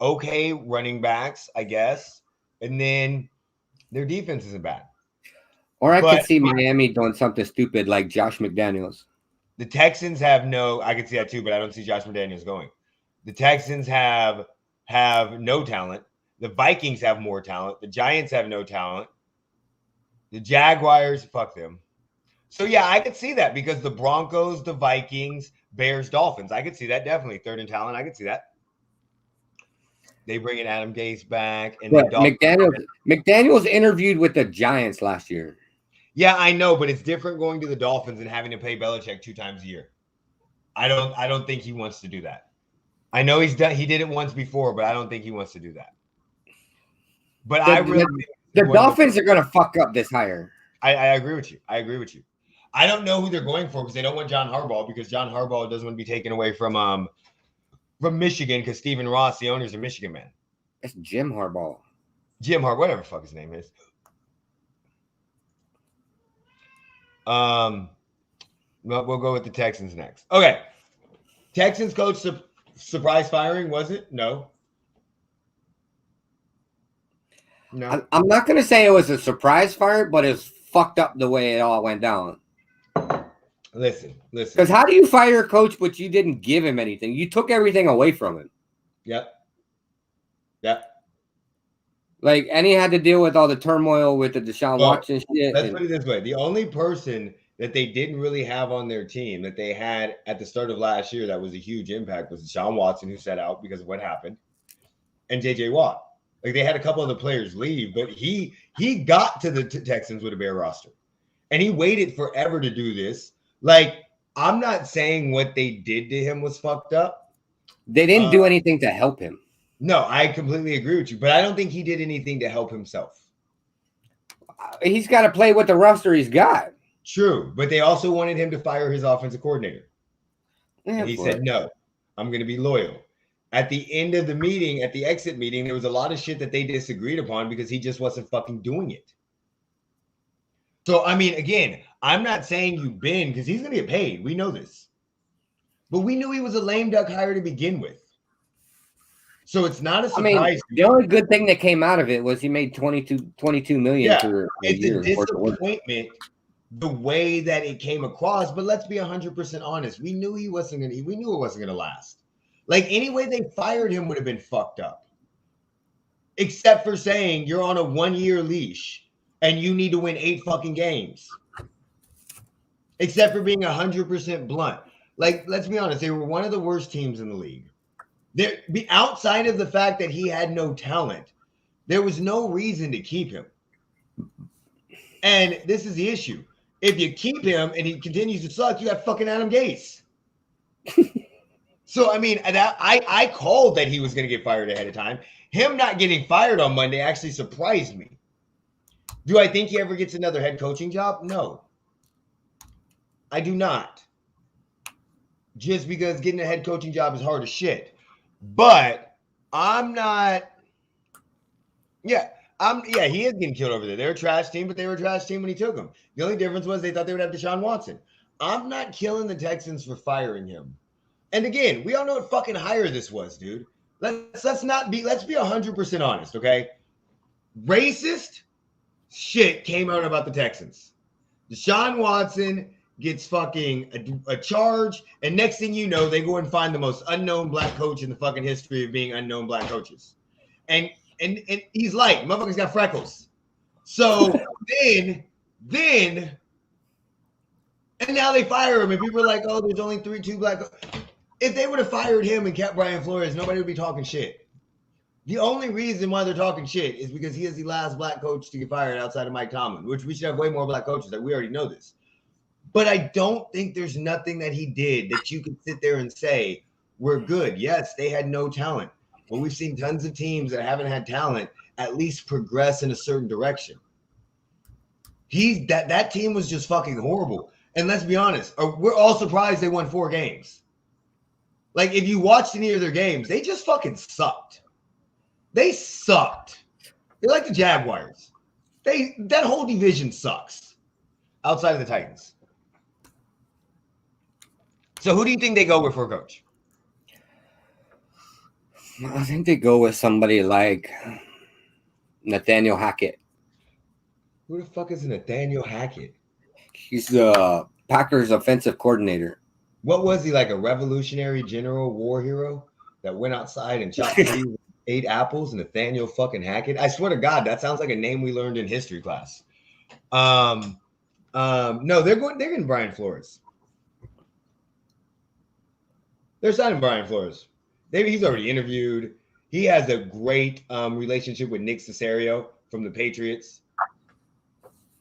okay running backs, I guess, and then their defense isn't bad. Or I could see Miami doing something stupid like Josh McDaniels. The Texans have I could see that too, but I don't see Josh McDaniels going. The Texans have no talent. The Vikings have more talent. The Giants have no talent. The Jaguars, fuck them. So yeah, I could see that because the Broncos, the Vikings, Bears, Dolphins. I could see that definitely. Third in talent, I could see that. They bring in Adam Gase back, and McDaniels interviewed with the Giants last year. Yeah, I know, but it's different going to the Dolphins and having to pay Belichick 2 times a year. I don't think he wants to do that. I know he did it once before, but I don't think he wants to do that. But the Dolphins are going to fuck up this hire. I agree with you. I don't know who they're going for because they don't want John Harbaugh because John Harbaugh doesn't want to be taken away from Michigan because Stephen Ross, the owner, is a Michigan man. It's Jim Harbaugh. Jim Harbaugh, whatever the fuck his name is. We'll go with the Texans next. Okay. Texans coach surprise firing, was it? No. I'm not going to say it was a surprise fire, but it's fucked up the way it all went down. Listen. Because how do you fire a coach but you didn't give him anything? You took everything away from him. Yep. Like, and he had to deal with all the turmoil with the Deshaun Watson shit. Let's put it this way. The only person that they didn't really have on their team that they had at the start of last year that was a huge impact was Deshaun Watson, who sat out because of what happened, and J.J. Watt. Like, they had a couple of the players leave, but he got to the Texans with a bare roster. And he waited forever to do this. Like, I'm not saying what they did to him was fucked up. They didn't do anything to help him. No, I completely agree with you, but I don't think he did anything to help himself. He's got to play with the roster he's got. True, but they also wanted him to fire his offensive coordinator. And he said, no, I'm going to be loyal. At the end of the meeting, at the exit meeting, there was a lot of shit that they disagreed upon because he just wasn't fucking doing it. So, I mean, again, I'm not saying you bend because he's going to get paid. We know this. But we knew he was a lame duck hire to begin with. So it's not a surprise. I mean, the only good thing that came out of it was he made 22 million for a it's year. a disappointment the way that it came across. But let's be 100% honest. We knew we knew it wasn't gonna last. Like any way they fired him would have been fucked up. Except for saying you're on a 1-year leash and you need to win 8 fucking games. Except for being 100% blunt. Like, let's be honest, they were one of the worst teams in the league. Outside of the fact that he had no talent, there was no reason to keep him. And this is the issue. If you keep him and he continues to suck, you got fucking Adam Gase. So, I mean, I called that he was going to get fired ahead of time. Him not getting fired on Monday actually surprised me. Do I think he ever gets another head coaching job? No. I do not. Just because getting a head coaching job is hard as shit. But I'm not. He is getting killed over there. They're a trash team, but they were a trash team when he took them. The only difference was they thought they would have Deshaun Watson. I'm not killing the Texans for firing him. And again, we all know what fucking hire this was, dude. Let's be 100% honest, okay? Racist shit came out about the Texans. Deshaun Watson gets fucking a charge, and next thing you know, they go and find the most unknown black coach in the fucking history of being unknown black coaches. And he's like, motherfucker's got freckles. So then, and now they fire him, and people are like, oh, there's only 2 black. If they would have fired him and kept Brian Flores, nobody would be talking shit. The only reason why they're talking shit is because he is the last black coach to get fired outside of Mike Tomlin, which we should have way more black coaches. Like, we already know this. But I don't think there's nothing that he did that you could sit there and say, we're good. Yes, they had no talent. But we've seen tons of teams that haven't had talent at least progress in a certain direction. That team was just fucking horrible. And let's be honest, we're all surprised they won 4 games. Like, if you watched any of their games, they just fucking sucked. They sucked. They're like the Jaguars. That whole division sucks outside of the Titans. So who do you think they go with for a coach? I think they go with somebody like Nathaniel Hackett. Who the fuck is Nathaniel Hackett? He's the Packers offensive coordinator. What was he, like a revolutionary general war hero that went outside and chopped 8 apples? Nathaniel fucking Hackett. I swear to God, that sounds like a name we learned in history class. No, they're getting Brian Flores. They're signing Brian Flores. He's already interviewed. He has a great relationship with Nick Caserio from the Patriots.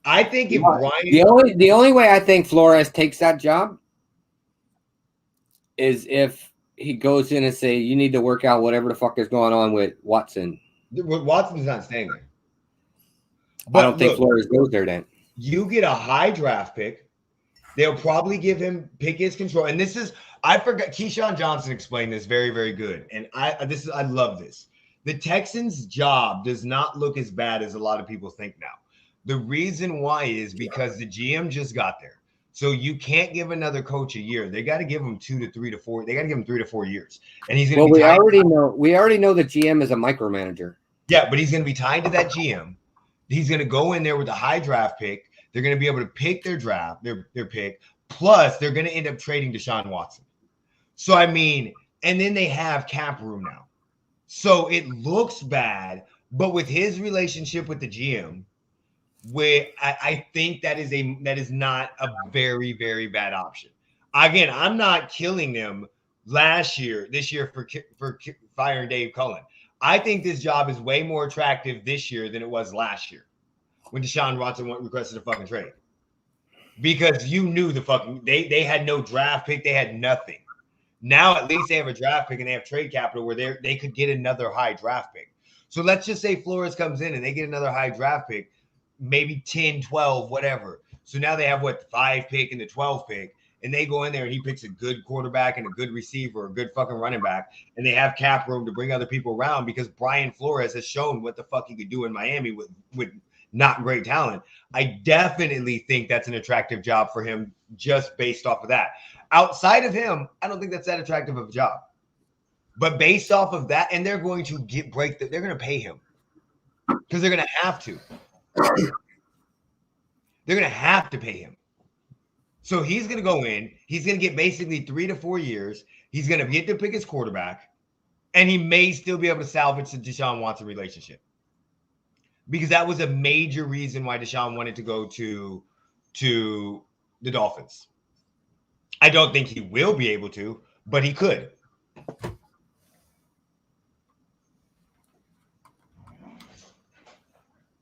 I think if Brian, the only way I think Flores takes that job is if he goes in and say, you need to work out whatever the fuck is going on with Watson. Watson's not staying there. But I don't think Flores goes there then. You get a high draft pick. They'll probably give him pick his control. And this is, I forgot, Keyshawn Johnson explained this very, very good. And I love this. The Texans' job does not look as bad as a lot of people think now. The reason why is because the GM just got there. So you can't give another coach a year. They got to give him 2 to 3 to 4. They got to give him 3 to 4 years. And he's going to be we already know the GM is a micromanager. Yeah, but he's going to be tied to that GM. He's going to go in there with a high draft pick. They're going to be able to pick their draft, their pick. Plus, they're going to end up trading Deshaun Watson. So, I mean, and then they have cap room now. So it looks bad, but with his relationship with the GM, I think that is not a very, very bad option. Again, I'm not killing them this year for firing Dave Cullen. I think this job is way more attractive this year than it was last year when Deshaun Watson requested a fucking trade. Because you knew they had no draft pick, they had nothing. Now at least they have a draft pick and they have trade capital where they could get another high draft pick. So let's just say Flores comes in and they get another high draft pick, maybe 10, 12, whatever. So now they have 5 pick and the 12 pick, and they go in there and he picks a good quarterback and a good receiver, a good fucking running back, and they have cap room to bring other people around because Brian Flores has shown what the fuck he could do in Miami with not great talent. I definitely think that's an attractive job for him just based off of that. Outside of him, I don't think that's that attractive of a job. But based off of that, and they're going to they're going to pay him because they're going to have to. They're going to have to pay him. So he's going to go in. He's going to get basically 3 to 4 years. He's going to get to pick his quarterback, and he may still be able to salvage the Deshaun Watson relationship. Because that was a major reason why Deshaun wanted to go to the Dolphins. I don't think he will be able to, but he could.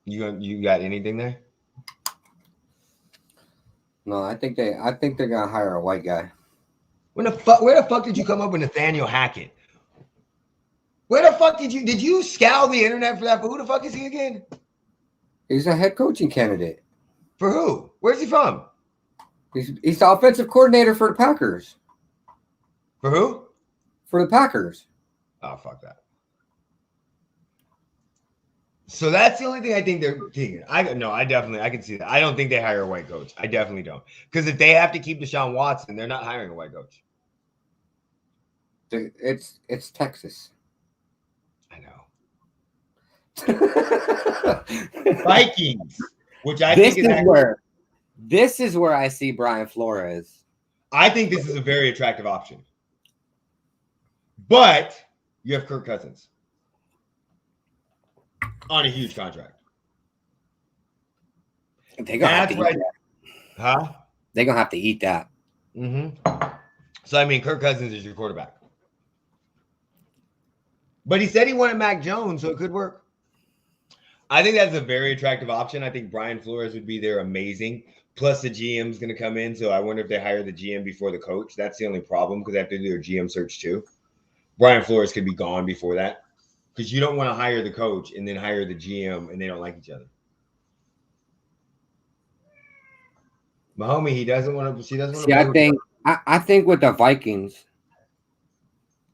You got anything there? No, I think they're gonna hire a white guy. Where the fuck did you come up with Nathaniel Hackett? Where the fuck did you scour the internet for that? But who the fuck is he again? He's a head coaching candidate. For who? Where's he from? He's the offensive coordinator for the Packers. For who? For the Packers. Oh, fuck that. So that's the only thing I think they're thinking. I can see that. I don't think they hire a white coach. I definitely don't. Because if they have to keep Deshaun Watson, they're not hiring a white coach. It's Texas. I know. Vikings, which I think this is where I see Brian Flores. I think this is a very attractive option. But you have Kirk Cousins on a huge contract. They're gonna have to eat that. Huh? They're gonna have to eat that. Mm-hmm. So I mean, Kirk Cousins is your quarterback. But he said he wanted Mac Jones, so it could work. I think that's a very attractive option. I think Brian Flores would be there amazing. Plus the GM's going to come in. So I wonder if they hire the GM before the coach. That's the only problem because they have to do their GM search too. Brian Flores could be gone before that because you don't want to hire the coach and then hire the GM and they don't like each other. My homie, he doesn't want to. She doesn't want to. I think with the Vikings,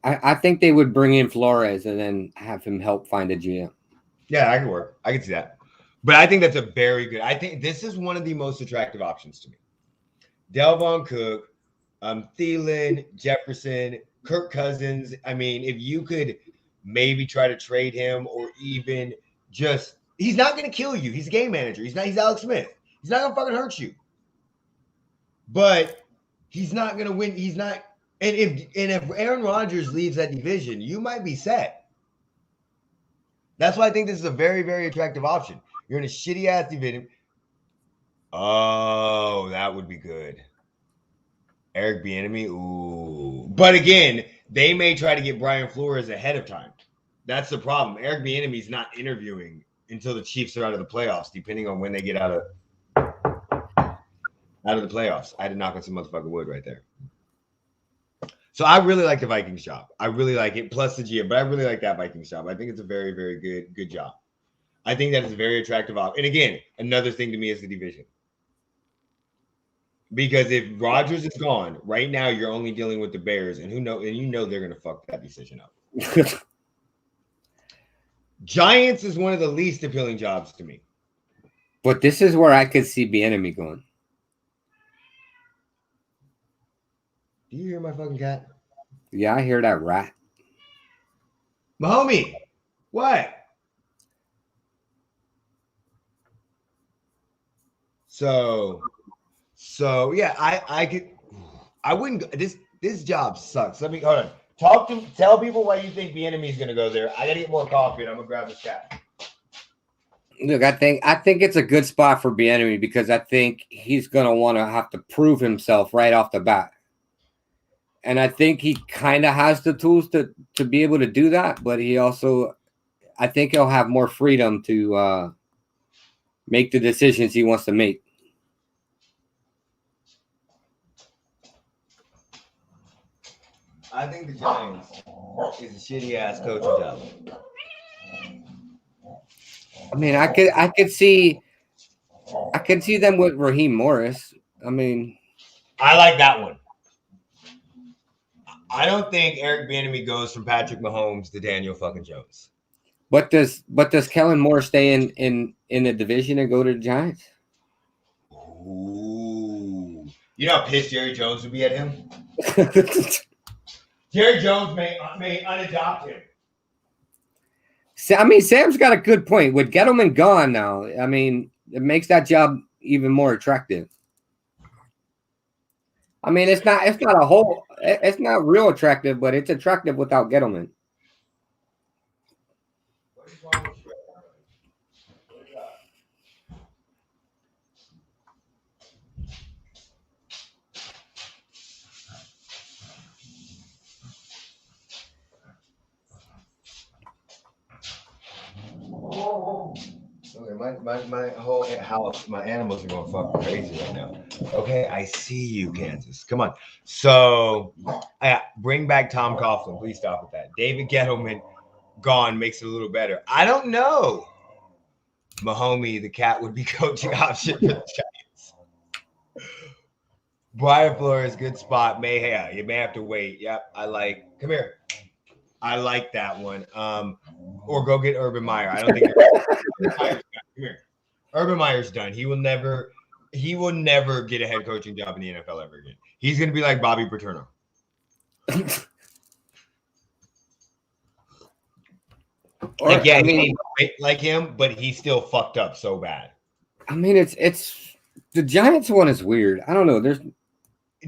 I think they would bring in Flores and then have him help find a GM. Yeah, I can work. I can see that. But I think that's a very good. I think this is one of the most attractive options to me. Delvon Cook, Thielen, Jefferson, Kirk Cousins. I mean, if you could maybe try to trade him or even just, he's not going to kill you. He's a game manager. He's Alex Smith. He's not going to fucking hurt you. But he's not going to win. He's not. And if Aaron Rodgers leaves that division, you might be set. That's why I think this is a very, very attractive option. You're in a shitty ass division. Oh, that would be good. Eric Bieniemy, ooh. But again, they may try to get Brian Flores ahead of time. That's the problem. Eric Bieniemy's not interviewing until the Chiefs are out of the playoffs, depending on when they get out of the playoffs. I had to knock on some motherfucking wood right there. So I really like the Vikings job. I really like it, plus the GM, but I really like that Vikings job. I think it's a very, very good job. I think that is a very attractive option. And again, another thing to me is the division. Because if Rodgers is gone, right now you're only dealing with the Bears, and you know they're gonna fuck that decision up. Giants is one of the least appealing jobs to me. But this is where I could see Bieniemy going. Do you hear my fucking cat? Yeah, I hear that rat. My homie, what? So yeah, I wouldn't. This job sucks. Let me hold on. Tell people why you think Bieniemy is gonna go there. I gotta get more coffee, and I'm gonna grab this cat. Look, I think it's a good spot for Bieniemy because I think he's gonna want to have to prove himself right off the bat. And I think he kind of has the tools to be able to do that, but he also, I think he'll have more freedom to make the decisions he wants to make. I think the Giants is a shitty ass coaching job. I mean, I could see them with Raheem Morris. I mean, I like that one. I don't think Eric Bieniemy goes from Patrick Mahomes to Daniel fucking Jones. But does Kellen Moore stay in the division and go to the Giants? Ooh, You know how pissed Jerry Jones would be at him? Jerry Jones may unadopt him. I mean, Sam's got a good point. With Gettleman gone now, I mean, it makes that job even more attractive. I mean, it's not real attractive, but it's attractive without Gettleman. What is wrong with you? Okay, my whole house, my animals are going fucking crazy right now. Okay, I see you, Kansas. Come on. So, bring back Tom Coughlin. Please stop with that. David Gettleman gone makes it a little better. I don't know. Mahomie, the cat, would be coaching option for the Giants. Brian Flores, good spot. You may have to wait. Yep, come here. I like that one. Or go get Urban Meyer. I don't think come here. Urban Meyer's done. He will never get a head coaching job in the NFL ever again. He's gonna be like Bobby Paterno. Like him, but he's still fucked up so bad. I mean, it's the Giants one is weird. I don't know.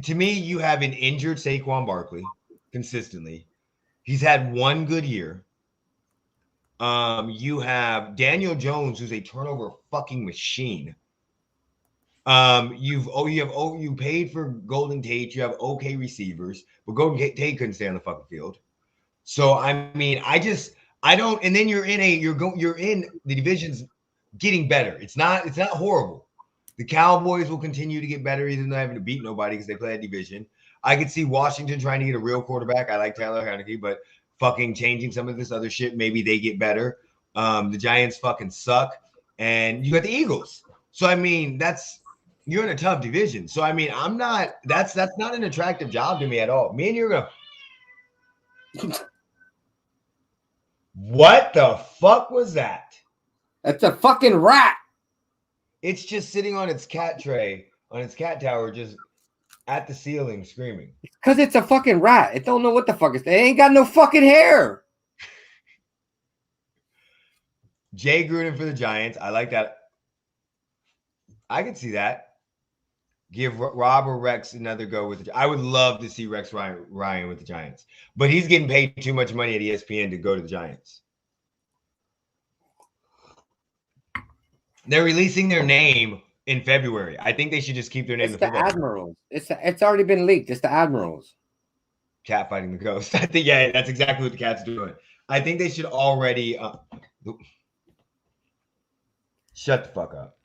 To me, you have an injured Saquon Barkley consistently. He's had one good year. You have Daniel Jones, who's a turnover fucking machine. You paid for Golden Tate. You have okay receivers, but Golden Tate couldn't stay on the fucking field. So I mean, I don't. And then you're in the division's getting better. It's not horrible. The Cowboys will continue to get better, even though they haven't beat nobody because they play that division. I could see Washington trying to get a real quarterback. I like Taylor Heineke, but fucking changing some of this other shit, maybe they get better. The Giants fucking suck. And you got the Eagles. So, I mean, you're in a tough division. So, I mean, that's not an attractive job to me at all. Me and you're going to. What the fuck was that? That's a fucking rat. It's just sitting on its cat tray, on its cat tower, just at the ceiling screaming. Because it's a fucking rat. It don't know what the fuck it's. They ain't got no fucking hair. Jay Gruden for the Giants. I like that. I could see that. Give Rob or Rex another go with I would love to see Rex Ryan with the Giants. But he's getting paid too much money at ESPN to go to the Giants. They're releasing their name in February. I think they should just keep their name. It's the Admirals. It's already been leaked. It's the Admirals. Cat fighting the ghost. I think that's exactly what the cat's doing. I think they should already shut the fuck up.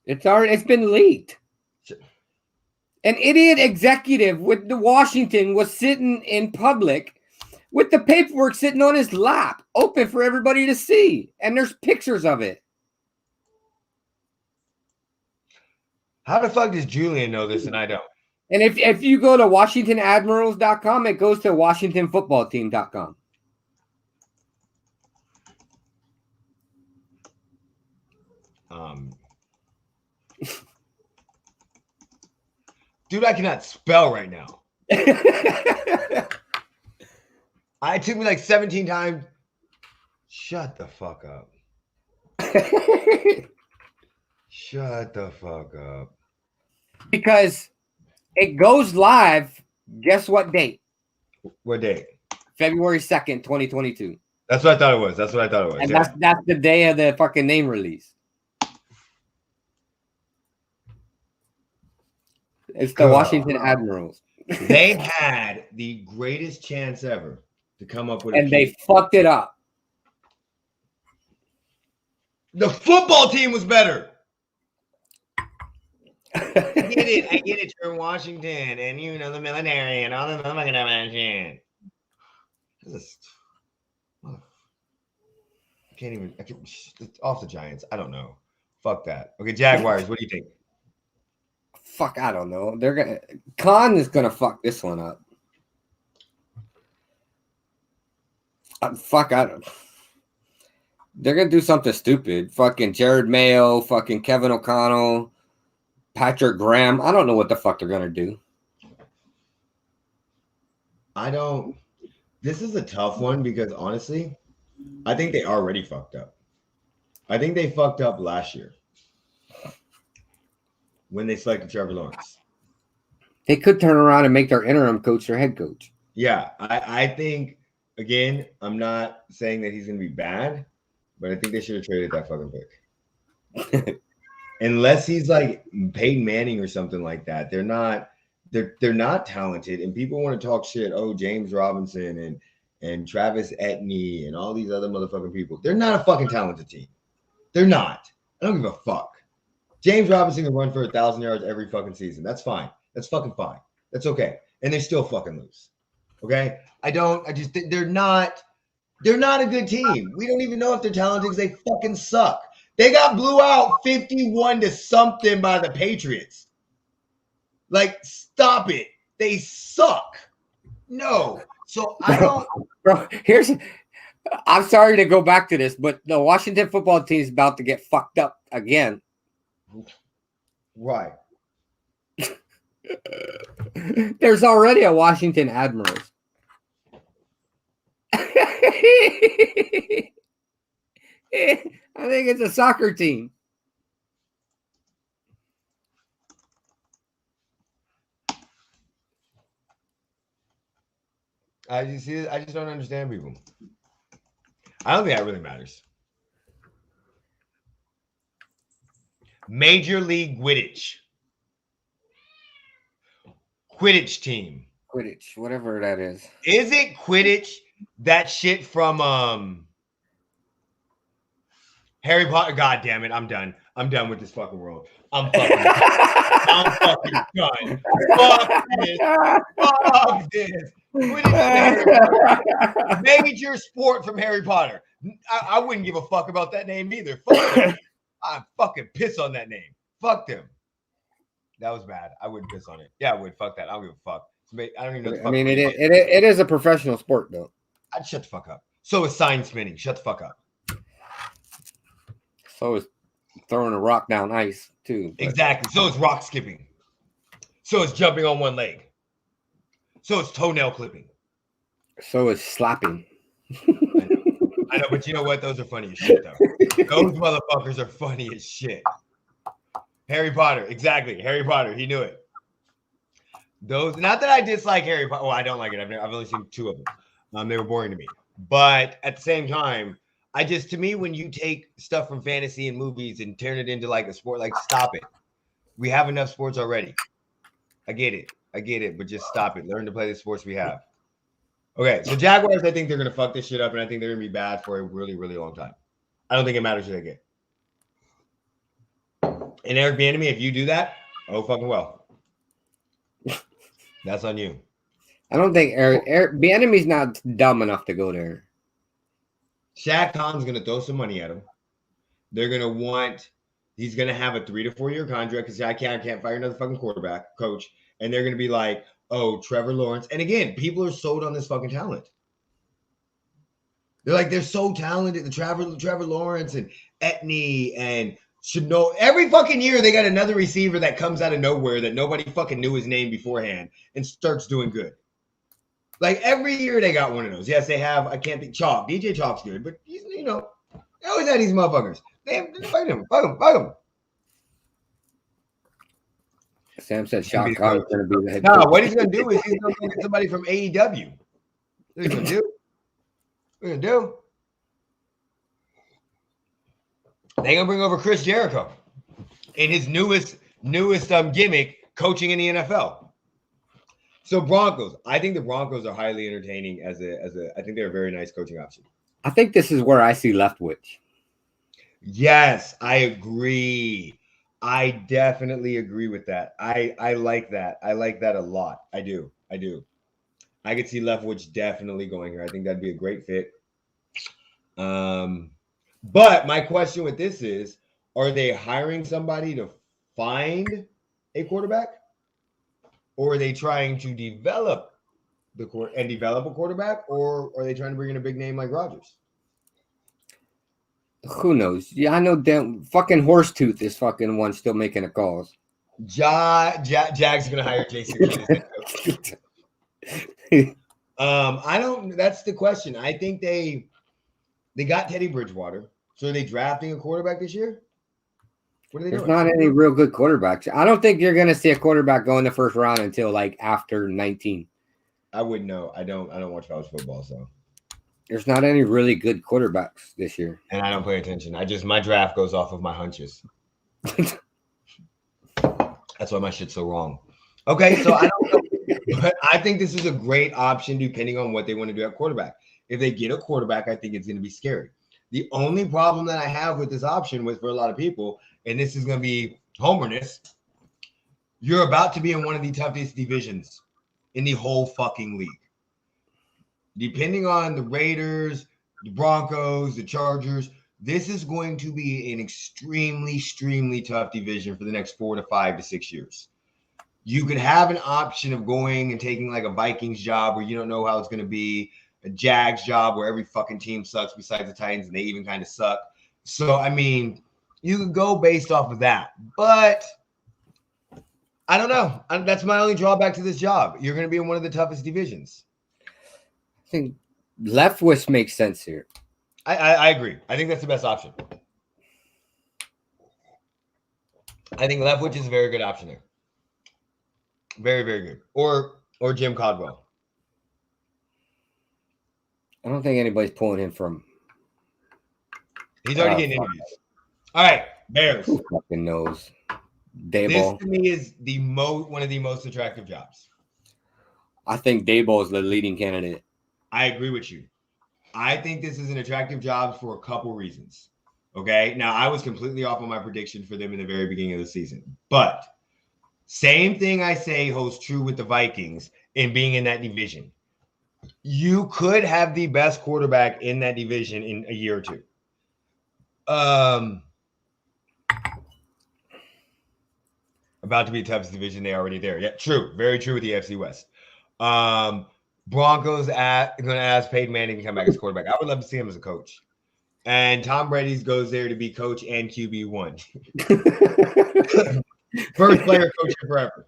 It's been leaked. An idiot executive with the Washington was sitting in public with the paperwork sitting on his lap, open for everybody to see, and there's pictures of it. How the fuck does Julian know this and I don't? And if you go to WashingtonAdmirals.com, it goes to WashingtonFootballTeam.com. Dude, I cannot spell right now. It took me like 17 times. Shut the fuck up. Shut the fuck up. Because it goes live, guess what date? What date? February 2nd, 2022. That's what I thought it was. And that's the day of the fucking name release. It's the Washington Admirals. They had the greatest chance ever to come up with and they fucked it up. The football team was better. I get it. You're in Washington and you know the military and all the motherfucking shit. I can't off the Giants. I don't know. Fuck that. Okay, Jaguars, what do you think? Fuck, I don't know. Khan is gonna fuck this one up. They're gonna do something stupid. Fucking Jared Mayo, fucking Kevin O'Connell. Patrick Graham. I don't know what the fuck they're gonna do. This is a tough one because honestly, I think they already fucked up. I think they fucked up last year when they selected Trevor Lawrence. They could turn around and make their interim coach their head coach. Yeah, I think, again, I'm not saying that he's going to be bad, but I think they should have traded that fucking pick. Unless he's like Peyton Manning or something like that. They're not talented, and people want to talk shit. Oh, James Robinson and Travis Etienne and all these other motherfucking people. They're not a fucking talented team. They're not. I don't give a fuck. James Robinson can run for 1,000 yards every fucking season. That's fine. That's fucking fine. That's okay. And they still fucking lose. Okay? I just think they're not a good team. We don't even know if they're talented because they fucking suck. They got blew out 51 to something by the Patriots. Like, stop it. They suck. No. So I don't. Bro, I'm sorry to go back to this, but the Washington football team is about to get fucked up again. Right. There's already a Washington Admirals. I think it's a soccer team. I just don't understand people. I don't think that really matters. Major League Quidditch team. Quidditch, whatever that is. Is it Quidditch? That shit from Harry Potter. God damn it! I'm done. I'm done with this fucking world. I'm fucking done. Fuck this. Fuck this. Quidditch. Major sport from Harry Potter. I wouldn't give a fuck about that name either. Fuck them. I fucking piss on that name. Fuck them. That was bad. I wouldn't piss on it. Yeah, I would. Fuck that. I don't give a fuck. I don't even know. What the fuck I mean, it is a professional sport, though. I'd shut the fuck up. So is sign spinning. Shut the fuck up. So is throwing a rock down ice, too. But. Exactly. So is rock skipping. So is jumping on one leg. So is toenail clipping. So is slapping. I know, but you know what? Those are funny as shit, though. Those motherfuckers are funny as shit. Harry Potter. Exactly. Harry Potter. He knew it. Those, not that I dislike Harry Potter. Oh, I don't like it. I've only seen 2 of them. They were boring to me. But at the same time, to me, when you take stuff from fantasy and movies and turn it into like a sport, like, stop it. We have enough sports already. I get it, but just stop it. Learn to play the sports we have. Okay, so Jaguars, I think they're going to fuck this shit up, and I think they're going to be bad for a really, really long time. I don't think it matters who they get. And Eric Bieniemy, if you do that, oh, fucking well. That's on you. I don't think Eric Bieniemy's not dumb enough to go there. Shaq Khan's going to throw some money at him. They're going to he's going to have a 3 to 4 year contract because I can't fire another fucking quarterback coach. And they're going to be like, oh, Trevor Lawrence. And again, people are sold on this fucking talent. They're like, they're so talented. The Trevor Lawrence and Etienne and should know. Every fucking year they got another receiver that comes out of nowhere that nobody fucking knew his name beforehand and starts doing good. Like every year they got one of those. Yes, they have. I can't think. Chalk. DJ Chalk's good, but he's, they always had these motherfuckers. They fight him. Fuck him. Sam said Shaq Khan is going to be the head coach. No, what he's going to do is he's going to get somebody from AEW. What he's going to do? They're going to bring over Chris Jericho in his newest gimmick, coaching in the NFL. So Broncos, I think the Broncos are highly entertaining I think they're a very nice coaching option. I think this is where I see Leftwich. Yes, I agree. I definitely agree with that. I like that. I like that a lot. I do. I could see Leftwich definitely going here. I think that'd be a great fit. But my question with this is, are they hiring somebody to find a quarterback? Or are they trying to develop a quarterback? Or are they trying to bring in a big name like Rodgers? Who knows? Yeah, I know damn fucking Horsetooth is fucking one still making the calls. Jags are gonna hire Jason Kidd as head coach. I don't. That's the question. I think they got Teddy Bridgewater. So are they drafting a quarterback this year? What are they There's doing? not any real good quarterbacks. I don't think you're going to see a quarterback go in the first round until like after 19. I wouldn't know. I don't watch college football, so there's not any really good quarterbacks this year. And I don't pay attention. My draft goes off of my hunches. That's why my shit's so wrong. Okay, so I don't know. But I think this is a great option depending on what they want to do at quarterback. If they get a quarterback, I think it's going to be scary. The only problem that I have with this option was for a lot of people, and this is going to be homerness, you're about to be in one of the toughest divisions in the whole fucking league. Depending on the Raiders, the Broncos, the Chargers, this is going to be an extremely, extremely tough division for the next 4 to 5 to 6 years. You could have an option of going and taking like a Vikings job where you don't know how it's going to be, a Jags job where every fucking team sucks besides the Titans and they even kind of suck. So, I mean, you could go based off of that. But I don't know. That's my only drawback to this job. You're going to be in one of the toughest divisions. I think Leftwich makes sense here. I agree. I think that's the best option. I think Leftwich is a very good option there. Very, very good. Or Jim Caldwell. I don't think anybody's pulling him from. He's already getting interviews. All right, Bears. Who fucking knows? This Daboll. to me is one of the most attractive jobs. I think Daboll is the leading candidate. I agree with you. I think this is an attractive job for a couple reasons. Okay. Now, I was completely off on my prediction for them in the very beginning of the season. But same thing I say holds true with the Vikings in being in that division. You could have the best quarterback in that division in a year or two. About to be the toughest division. They already there. Yeah, true. Very true with the FC West. Broncos going to ask Peyton Manning to come back as quarterback. I would love to see him as a coach. And Tom Brady goes there to be coach and QB1. First player coach forever.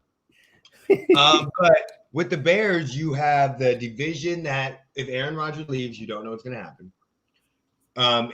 But with the Bears, you have the division that if Aaron Rodgers leaves, you don't know what's going to happen.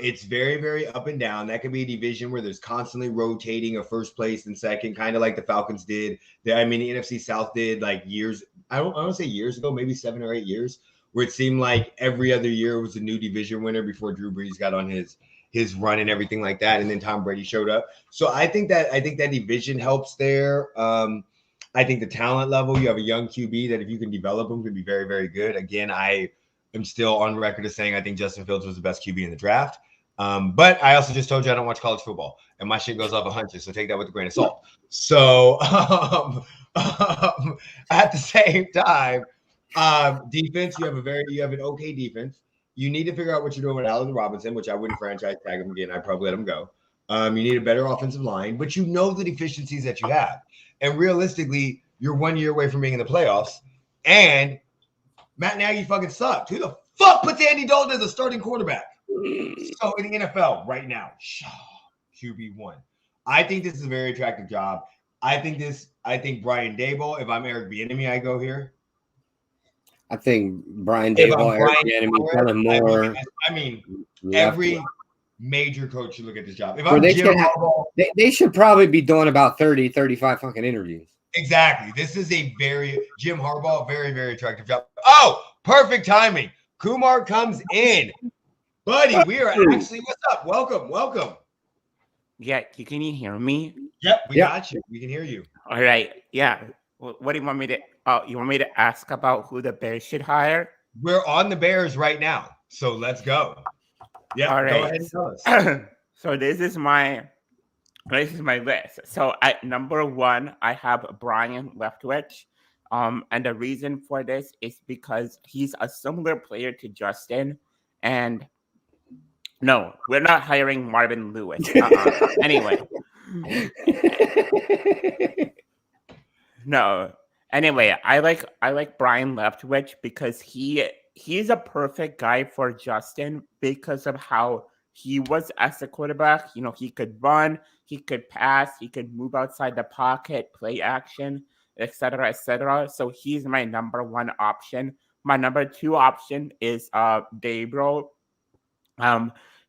It's very, very up and down. That could be a division where there's constantly rotating of first place and second, kind of like the Falcons did. The NFC South did like years. I don't want to say years ago, maybe 7 or 8 years, where it seemed like every other year was a new division winner before Drew Brees got on his run and everything like that, and then Tom Brady showed up. So I think that division helps there. I think the talent level, you have a young QB that if you can develop him, can be very, very good. Again, I am still on record as saying I think Justin Fields was the best QB in the draft. But I also just told you I don't watch college football, and my shit goes off of hunches, so take that with a grain of salt. So at the same time, defense, you have an okay defense. You need to figure out what you're doing with Allen Robinson, which I wouldn't franchise tag him again. I'd probably let him go. You need a better offensive line, but you know the deficiencies that you have. And realistically, you're 1 year away from being in the playoffs. And Matt Nagy fucking sucked. Who the fuck puts Andy Dalton as a starting quarterback? So in the NFL right now, QB1. I think this is a very attractive job. I think Brian Daboll, if I'm Eric Bieniemy, I go here. I think Brian Daboll, Eric Bieniemy, kind of more. I mean, every major coach should look at this job. If I'm Jim Harbaugh, they should probably be doing about 30, 35 fucking interviews. Exactly. This is a Jim Harbaugh, very, very attractive job. Oh, perfect timing. Kumar comes in. Buddy, we are actually, what's up? Welcome. Yeah, can you hear me? Yep, we got you. We can hear you. All right. Yeah. What do you want me to you want me to ask about who the Bears should hire? We're on the Bears right now. So let's go. Yeah, all right. Go ahead and tell us. So this is my list. So at number 1, I have Brian Leftwich. And the reason for this is because he's a similar player to Justin. And no, we're not hiring Marvin Lewis. Anyway. No. Anyway, I like Brian Leftwich because he's a perfect guy for Justin because of how he was as a quarterback. He could run, he could pass, he could move outside the pocket, play action, etc., etc. So he's my number one option. My number two option is Daybro.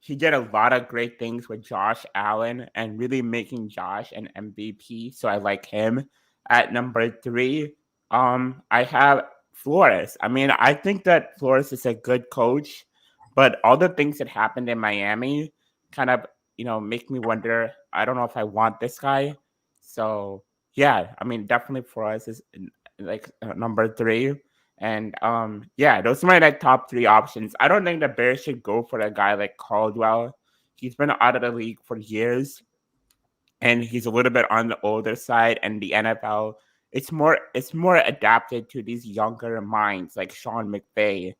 He did a lot of great things with Josh Allen and really making Josh an MVP. So I like him. At number three, I have Flores. I mean, I think that Flores is a good coach, but all the things that happened in Miami kind of, make me wonder. I don't know if I want this guy. So yeah, I mean, definitely Flores is like number three. And those are my top three options. I don't think the Bears should go for a guy like Caldwell. He's been out of the league for years, and he's a little bit on the older side. And the NFL, it's more adapted to these younger minds like Sean McVay,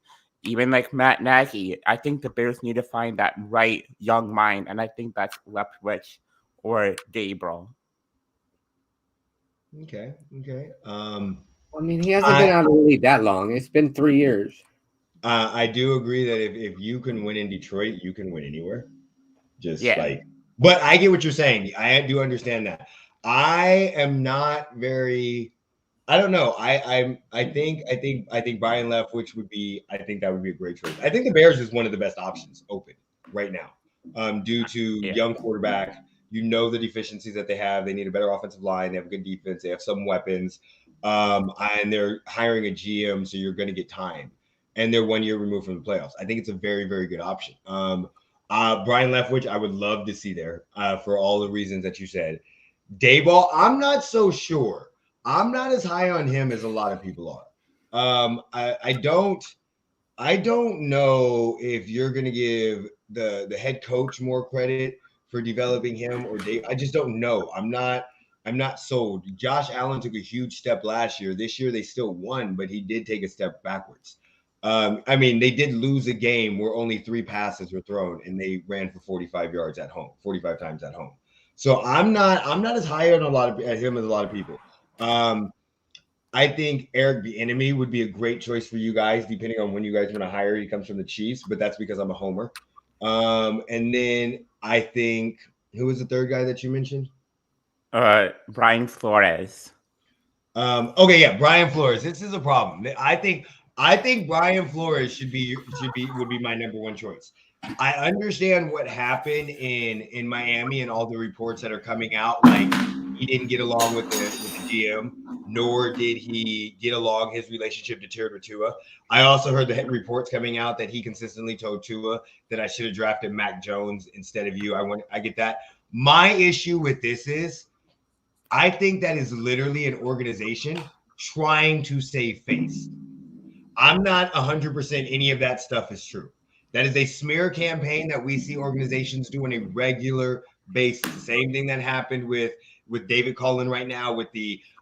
even like Matt Nagy. I think the Bears need to find that right young mind, and I think that's Leftwich or Gabriel. Okay. I mean, he hasn't been out of the league that long. It's been 3 years. I do agree that if you can win in Detroit, you can win anywhere. But I get what you're saying. I do understand that. I am not very. I don't know. I think Brian Leftwich would be. I think that would be a great choice. I think the Bears is one of the best options open right now, due to young quarterback. The deficiencies that they have. They need a better offensive line. They have a good defense. They have some weapons. And they're hiring a GM, so you're going to get time. And they're 1 year removed from the playoffs. I think it's a very, very good option. Brian Leftwich, I would love to see there for all the reasons that you said. Dayball, I'm not so sure. I'm not as high on him as a lot of people are. I don't know if you're going to give the head coach more credit for developing him or Dave. I just don't know. I'm not sold. Josh Allen took a huge step last year. This year they still won, but he did take a step backwards. I mean, they did lose a game where only 3 passes were thrown and they ran for 45 yards at home, 45 times at home. So I'm not as high on at him as a lot of people. I think Eric Bieniemy would be a great choice for you guys, depending on when you guys want to hire. He comes from the Chiefs, but that's because I'm a homer. And then I think, who was the third guy that you mentioned? Brian Flores. Brian Flores. This is a problem. I think Brian Flores would be my number one choice. I understand what happened in Miami and all the reports that are coming out. Like, he didn't get along with the GM, nor did he get along his relationship deteriorated with Tua. I also heard the reports coming out that he consistently told Tua that I should have drafted Mac Jones instead of you. I get that. My issue with this is, I think that is literally an organization trying to save face. I'm not 100% any of that stuff is true. That is a smear campaign that we see organizations do on a regular basis. Same thing that happened with David Cullen right now with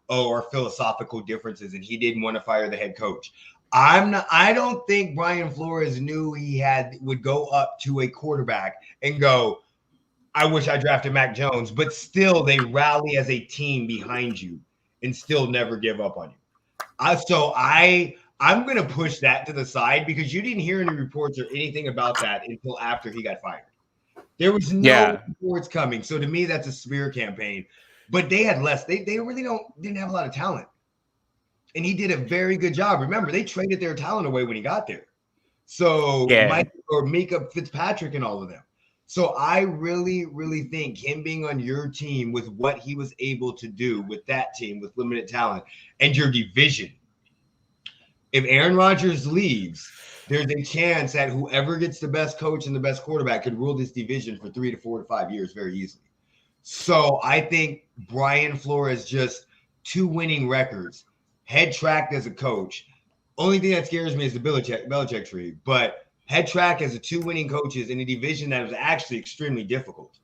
our philosophical differences, and he didn't want to fire the head coach. I don't think Brian Flores knew he would go up to a quarterback and go, I wish I drafted Mac Jones, but still they rally as a team behind you and still never give up on you. I'm going to push that to the side because you didn't hear any reports or anything about that until after he got fired. There was no reports coming. So to me, that's a smear campaign. But they had less. They really didn't have a lot of talent. And he did a very good job. Remember, they traded their talent away when he got there. So Micah Fitzpatrick and all of them. So I really, really think him being on your team with what he was able to do with that team with limited talent and your division. If Aaron Rodgers leaves, there's a chance that whoever gets the best coach and the best quarterback could rule this division for 3 to 4 to 5 years very easily. So I think Brian Flores, just 2 winning records, head tracked as a coach. Only thing that scares me is the Belichick tree, but head track as 2 winning coaches in a division that was actually extremely difficult.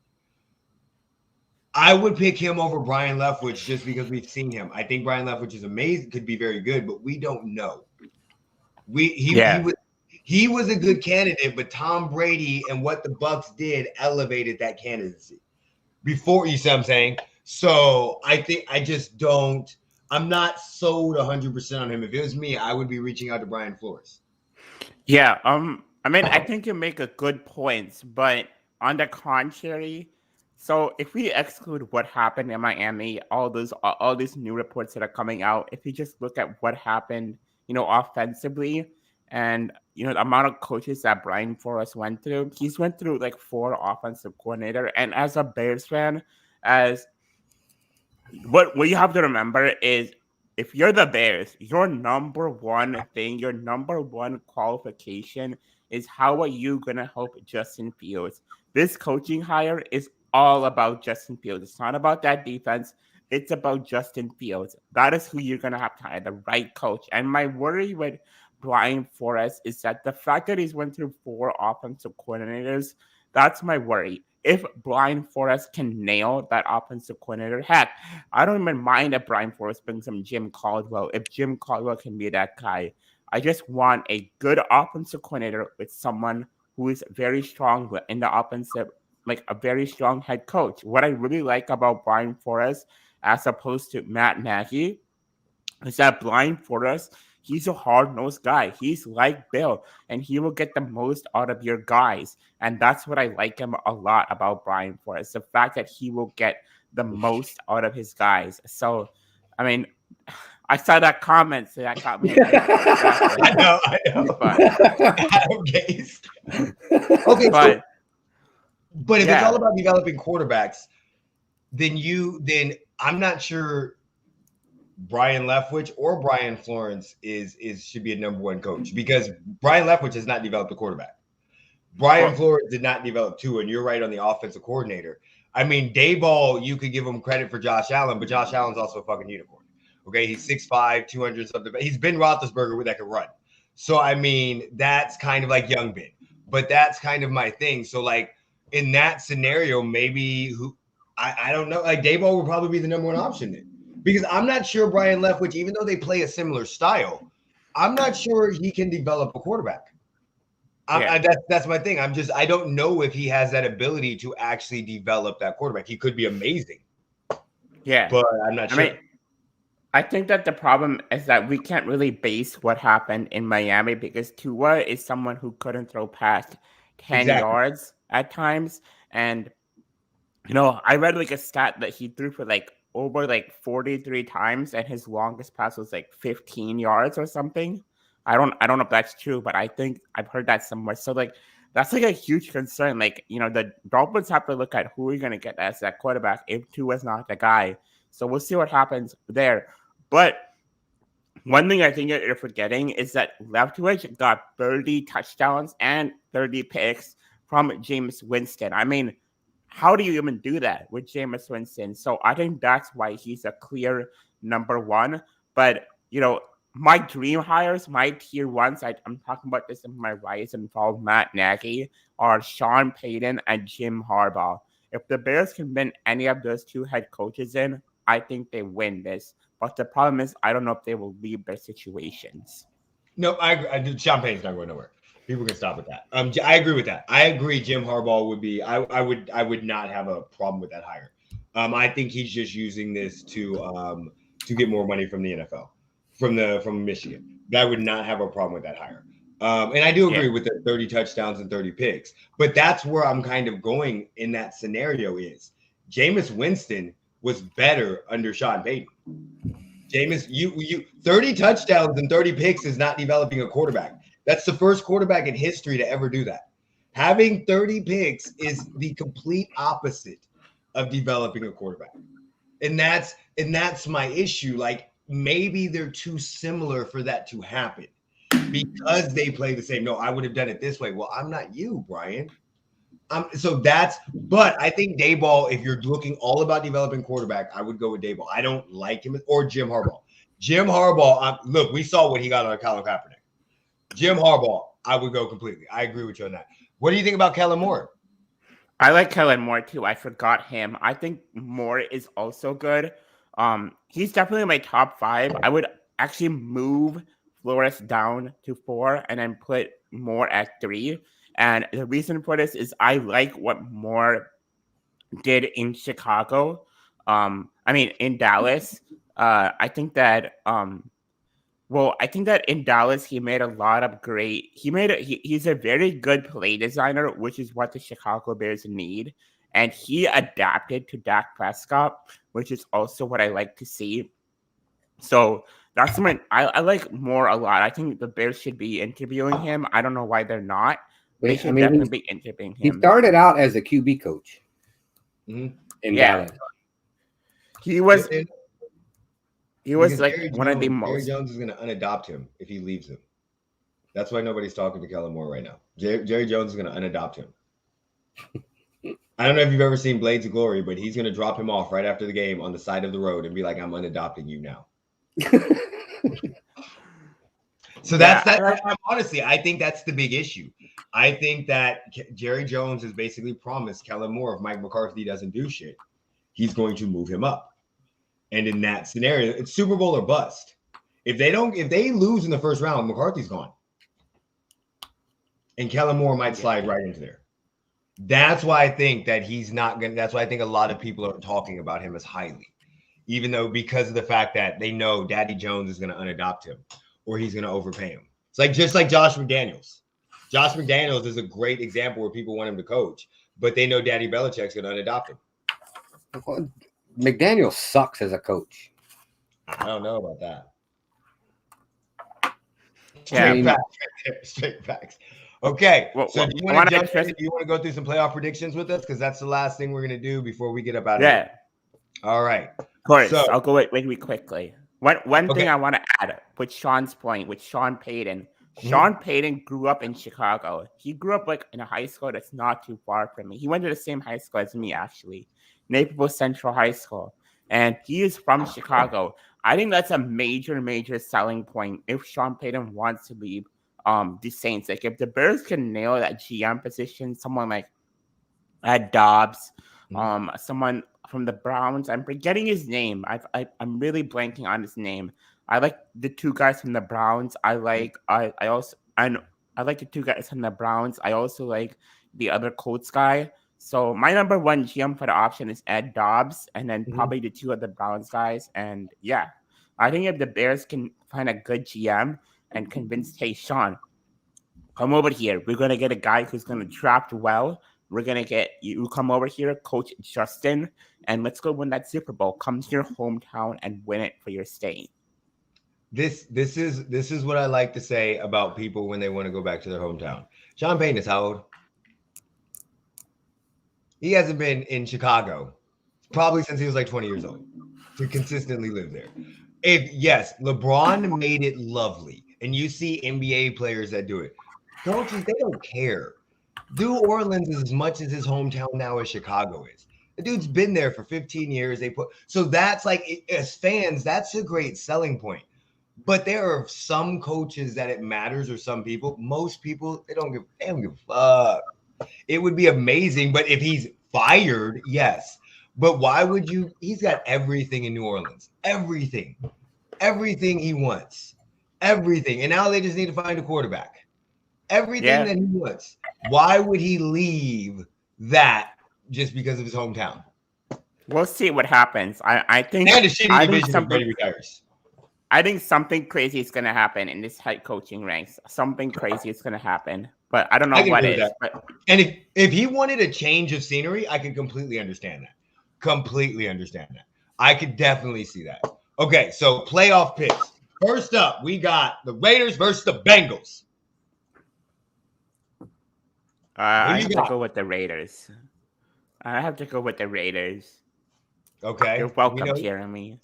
I would pick him over Brian Leftwich just because we've seen him. I think Brian Leftwich is amazing, could be very good, but we don't know. He was a good candidate, but Tom Brady and what the Bucs did elevated that candidacy. Before, you see what I'm saying? So I'm not sold 100% on him. If it was me, I would be reaching out to Brian Flores. Yeah, I mean, I think you make a good point, but on the contrary, so if we exclude what happened in Miami, all these new reports that are coming out, if you just look at what happened, offensively, and the amount of coaches that Brian Flores went through, he's went through like 4 offensive coordinator. And as a Bears fan, as what you have to remember is, if you're the Bears, your number one qualification is how are you going to help Justin Fields. This coaching hire is all about Justin Fields. It's not about that defense. It's about Justin Fields. That is who you're going to have to hire, the right coach. And my worry with Brian Flores is that the fact that he's went through 4 offensive coordinators, that's my worry. If Brian Flores can nail that offensive coordinator, heck, I don't even mind if Brian Flores brings him Jim Caldwell. If Jim Caldwell can be that guy, I just want a good offensive coordinator with someone who is very strong in the offensive, like a very strong head coach. What I really like about Brian Flores, as opposed to Matt Nagy, is that Brian Flores, he's a hard-nosed guy. He's like Bill, and he will get the most out of your guys. And that's what I like him a lot about Brian Flores, the fact that he will get the most out of his guys. So, I mean, I saw that comment, so that got me. I know. But, okay, but if it's all about developing quarterbacks, then I'm not sure Brian Leftwich or Brian Florence should be a number 1 coach, because Brian Leftwich has not developed a quarterback. Brian Florence did not develop 2, and you're right on the offensive coordinator. I mean, Dayball, you could give him credit for Josh Allen, but Josh Allen's also a fucking unicorn. Okay, he's 6'5", 200 something. He's Ben Roethlisberger that can run. So I mean, that's kind of like young Ben, but that's kind of my thing. So like in that scenario, maybe I don't know. Like Dayball would probably be the number 1 option then. Because I'm not sure Brian Leftwich, even though they play a similar style, I'm not sure he can develop a quarterback. That's my thing. I don't know if he has that ability to actually develop that quarterback. He could be amazing. Yeah. But I'm not sure. I think that the problem is that we can't really base what happened in Miami, because Tua is someone who couldn't throw past 10 yards at times. And, I read like a stat that he threw for like over like 43 times, and his longest pass was like 15 yards or something. I don't know if that's true, but I think I've heard that somewhere. So like that's like a huge concern. Like, the Dolphins have to look at who are going to get as that quarterback if Tua's not the guy. So we'll see what happens there. But one thing I think you're forgetting is that Leftwich got 30 touchdowns and 30 picks from Jameis Winston. I mean, how do you even do that with Jameis Winston? So I think that's why he's a clear number 1. But, my dream hires, my tier 1s, I'm talking about this in my rise involve Matt Nagy, are Sean Payton and Jim Harbaugh. If the Bears can win any of those 2 head coaches in, I think they win this. But the problem is, I don't know if they will leave their situations. No, I do. Sean Payton's not going nowhere. People can stop with that. I agree with that. I agree. Jim Harbaugh would be. I would not have a problem with that hire. I think he's just using this to get more money from the NFL, from Michigan. I would not have a problem with that hire. And I do agree with the 30 touchdowns and 30 picks. But that's where I'm kind of going in that scenario is Jameis Winston was better under Sean Payton. Jameis, you 30 touchdowns and 30 picks is not developing a quarterback. That's the first quarterback in history to ever do that. Having 30 picks is the complete opposite of developing a quarterback. And that's my issue. Like maybe they're too similar for that to happen because they play the same. No, I would have done it this way. Well, I'm not you, Brian. But I think Dayball, if you're looking all about developing quarterback, I would go with Dayball. I don't like him or Jim Harbaugh. Jim Harbaugh, look, we saw what he got on Colin Kaepernick. Jim Harbaugh, I would go completely. I agree with you on that. What do you think about Kellen Moore? I like Kellen Moore too. I forgot him. I think Moore is also good. He's definitely my top 5. I would actually move Flores down to 4 and then put Moore at 3. And the reason for this is I like what Moore did in Chicago. In Dallas. I think that Well, I think that in Dallas he made a lot of great. He's a very good play designer, which is what the Chicago Bears need, and he adapted to Dak Prescott, which is also what I like to see. So that's something I like more a lot. I think the Bears should be interviewing him. I don't know why they're not. They should definitely be interviewing He him. started out as a QB coach Mhm. in Dallas. He was Because like Jerry one of the Jerry most. Jones is going to unadopt him if he leaves him. That's why nobody's talking to Kellen Moore right now. Jerry Jones is going to unadopt him. I don't know if you've ever seen Blades of Glory, but he's going to drop him off right after the game on the side of the road and be like, "I'm unadopting you now." So honestly, I think that's the big issue. I think that Jerry Jones has basically promised Kellen Moore, if Mike McCarthy doesn't do shit, he's going to move him up. And in that scenario, it's Super Bowl or bust. If they lose in the first round, McCarthy's gone. And Kellen Moore might slide right into there. That's why I think that he's not going to, that's why I think a lot of people are talking about him as highly. Even though because of the fact that they know Daddy Jones is going to unadopt him or he's going to overpay him. It's like just like Josh McDaniels. Josh McDaniels is a great example where people want him to coach, but they know Daddy Belichick's going to unadopt him. Well, McDaniels sucks as a coach. I don't know about that. Straight facts. Okay. So do you want to go through some playoff predictions with us? Because that's the last thing we're going to do before we get up out of here. All right. Of course. So, I'll go really quickly. One thing I want to add with Sean's point, with Sean Payton. Sean Payton grew up in Chicago. He grew up like in a high school that's not too far from me. He went to the same high school as me, actually. Naperville Central High School. And he is from Chicago. I think that's a major selling point if Sean Payton wants to leave the Saints. Like if the Bears can nail that GM position, someone like Ed Dobbs, someone from the Browns. I'm forgetting his name. I'm really blanking on his name. I like the two guys from the Browns. I like the two guys from the Browns. I also like the other Colts guy. So my number one GM for the option is Ed Dobbs, and then probably the two other Browns guys. And yeah, I think if the Bears can find a good GM and convince, hey, Sean, come over here. We're going to get a guy who's going to draft well. We're going to get you come over here, Coach Justin, and let's go win that Super Bowl. Come to your hometown and win it for your state. This is what I like to say about people when they want to go back to their hometown. Sean Payton is how old? He hasn't been in Chicago probably since he was like 20 years old to consistently live there. LeBron made it lovely, and you see NBA players that do it. Coaches, they don't care. New Orleans is as much as his hometown now as Chicago is. The dude's been there for 15 years. So that's like, as fans, that's a great selling point. But there are some coaches that it matters, or some people. Most people, they don't give a fuck. It would be amazing, but if he's fired, yes. But why would you? He's got everything in New Orleans. Everything he wants. Everything. And now they just need to find a quarterback. Everything that he wants. Why would he leave that just because of his hometown? We'll see what happens. I think somebody retires. I think something crazy is going to happen in this head coaching ranks. Something crazy is going to happen, but I don't know what it is. And if he wanted a change of scenery, I could completely understand that. I could definitely see that. Okay, so playoff picks. First up, we got the Raiders versus the Bengals. I have to go with the Raiders. Okay. You're welcome, Jeremy.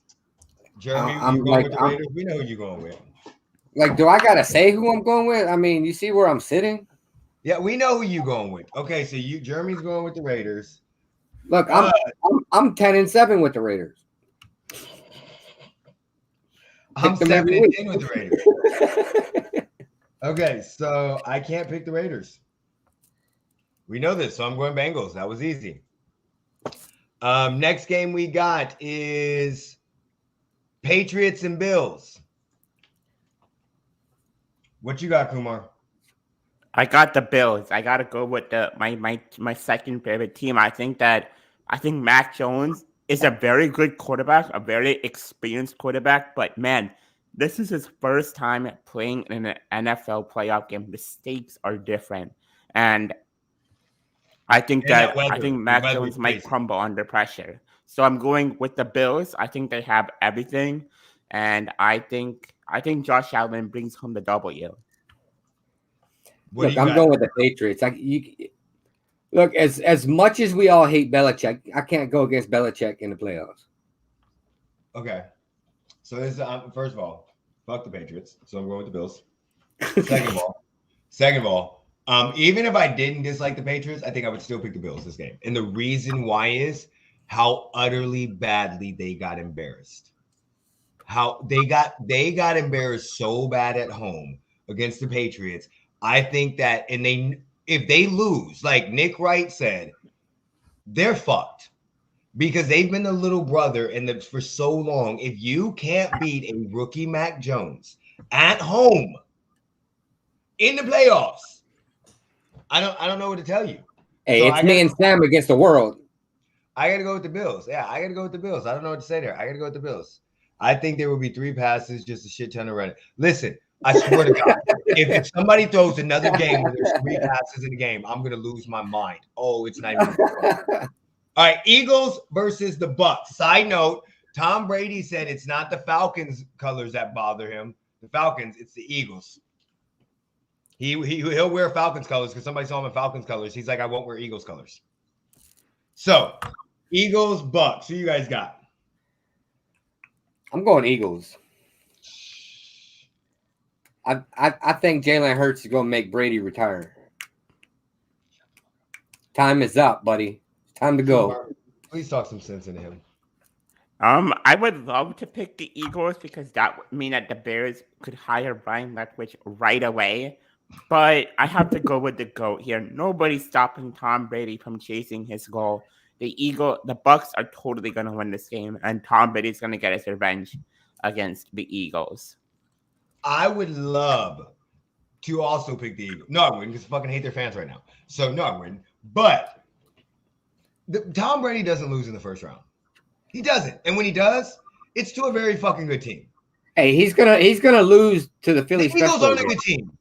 Jeremy, you going with the Raiders? We know who you're going with. Like, do I gotta say who I'm going with? I mean, you see where I'm sitting? Yeah, we know who you're going with. Okay, so Jeremy's going with the Raiders. Look, I'm 10-7 with the Raiders. I'm 7-10 with the Raiders. Okay, so I can't pick the Raiders. We know this, so I'm going Bengals. That was easy. Next game we got is Patriots and Bills. What you got, Kumar? I got the Bills. I got to go with my second favorite team. I think Mac Jones is a very good quarterback, a very experienced quarterback. But man, this is his first time playing in an NFL playoff game. The stakes are different, and I think Mac Jones might crumble under pressure. So I'm going with the Bills. I think they have everything, and I think Josh Allen brings home the W. Look, I'm going with the Patriots. Look, as much as we all hate Belichick, I can't go against Belichick in the playoffs. Okay. So this is first of all, fuck the Patriots. So I'm going with the Bills. Second of all, even if I didn't dislike the Patriots, I think I would still pick the Bills this game. And the reason why is how utterly badly they got embarrassed. How they got embarrassed so bad at home against the Patriots. I think that, and if they lose, like Nick Wright said, they're fucked. Because they've been the little brother for so long. If you can't beat a rookie Mac Jones at home in the playoffs, I don't know what to tell you. Hey, so it's me and Sam against the world. I got to go with the Bills. Yeah, I got to go with the Bills. I don't know what to say there. I got to go with the Bills. I think there will be 3 passes, just a shit ton of running. Listen, I swear to God, if somebody throws another game where there's 3 passes in the game, I'm going to lose my mind. Oh, it's not even All right, Eagles versus the Bucks. Side note, Tom Brady said it's not the Falcons colors that bother him. The Falcons, it's the Eagles. He'll wear Falcons colors because somebody saw him in Falcons colors. He's like, I won't wear Eagles colors. So, Eagles, Bucks. Who you guys got? I'm going Eagles. I think Jalen Hurts is going to make Brady retire. Time is up, buddy. Time to go. Please talk some sense into him. I would love to pick the Eagles because that would mean that the Bears could hire Brian Leftwich right away. But I have to go with the GOAT here. Nobody's stopping Tom Brady from chasing his goal. The Bucks are totally going to win this game, and Tom Brady's going to get his revenge against the Eagles. I would love to also pick the Eagles. No, I wouldn't because I fucking hate their fans right now. So no, I wouldn't. But Tom Brady doesn't lose in the first round. He doesn't. And when he does, it's to a very fucking good team. Hey, he's gonna lose to the Philly Special. The Eagles aren't a good team.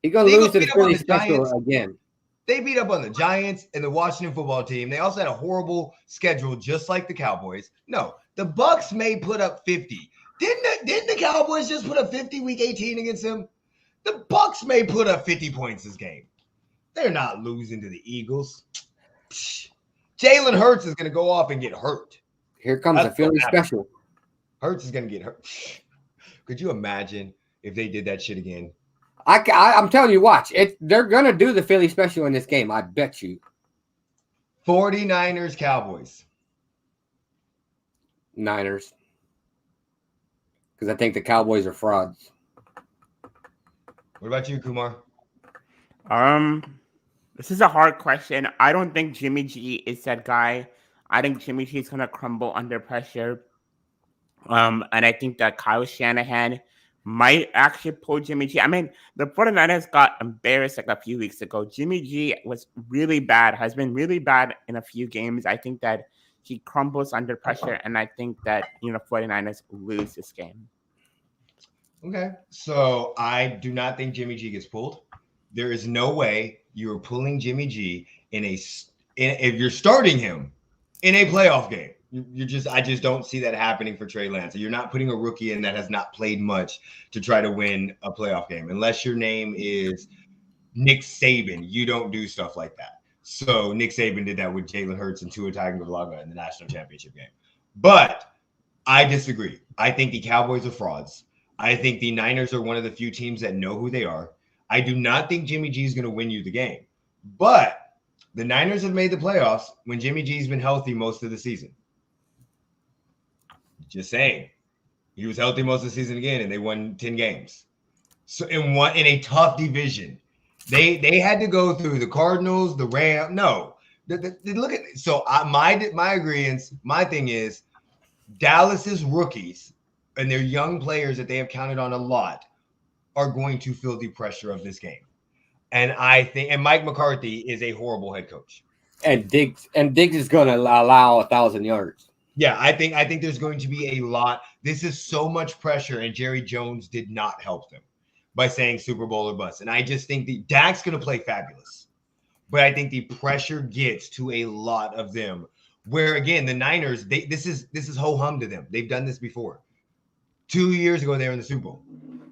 He's gonna lose to the Philly Special again. They beat up on the Giants and the Washington football team. They also had a horrible schedule, just like the Cowboys. No, the Bucks may put up 50. Didn't the Cowboys just put up 50 week 18 against them? The Bucks may put up 50 points this game. They're not losing to the Eagles. Jalen Hurts is going to go off and get hurt. Here comes the Philly Special. Hurts is going to get hurt. Could you imagine if they did that shit again? I'm telling you, watch. They're going to do the Philly Special in this game. I bet you. 49ers, Cowboys. Niners. Because I think the Cowboys are frauds. What about you, Kumar? This is a hard question. I don't think Jimmy G is that guy. I think Jimmy G is going to crumble under pressure. And I think that Kyle Shanahan might actually pull Jimmy G. I mean, the 49ers got embarrassed like a few weeks ago. Jimmy G was really bad, has been really bad in a few games. I think that he crumbles under pressure, and I think that, 49ers lose this game. Okay. So I do not think Jimmy G gets pulled. There is no way you are pulling Jimmy G if you're starting him in a playoff game. I just don't see that happening for Trey Lance. You're not putting a rookie in that has not played much to try to win a playoff game. Unless your name is Nick Saban, you don't do stuff like that. So Nick Saban did that with Jalen Hurts and Tua Tagovailoa in the national championship game. But I disagree. I think the Cowboys are frauds. I think the Niners are one of the few teams that know who they are. I do not think Jimmy G is going to win you the game. But the Niners have made the playoffs when Jimmy G's been healthy most of the season. Just saying. He was healthy most of the season again, and they won 10 games. So in a tough division. They had to go through the Cardinals, the Rams. No. Look at so my agreement, my thing is Dallas's rookies and their young players that they have counted on a lot are going to feel the pressure of this game. And I think Mike McCarthy is a horrible head coach. And Diggs is going to allow 1,000 yards. Yeah, I think there's going to be a lot. This is so much pressure, and Jerry Jones did not help them by saying Super Bowl or bust. And I just think that Dak's going to play fabulous. But I think the pressure gets to a lot of them. Where again, the Niners, this is ho-hum to them. They've done this before. 2 years ago, they were in the Super Bowl.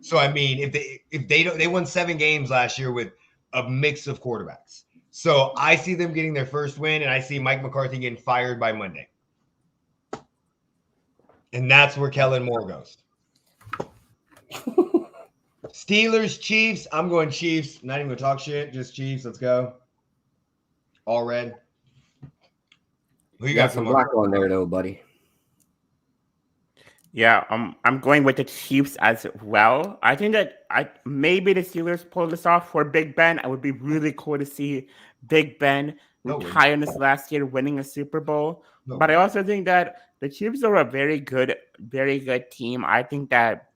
So I mean, if they won 7 games last year with a mix of quarterbacks. So I see them getting their first win, and I see Mike McCarthy getting fired by Monday. And that's where Kellen Moore goes. Steelers, Chiefs. I'm going Chiefs. Not even going to talk shit. Just Chiefs. Let's go. All red. Who you got some black on there, though, buddy? Yeah, I'm going with the Chiefs as well. I think that maybe the Steelers pull this off for Big Ben. It would be really cool to see Big Ben retiring this last year, winning a Super Bowl. But I also think that the Chiefs are a very good team. I think that,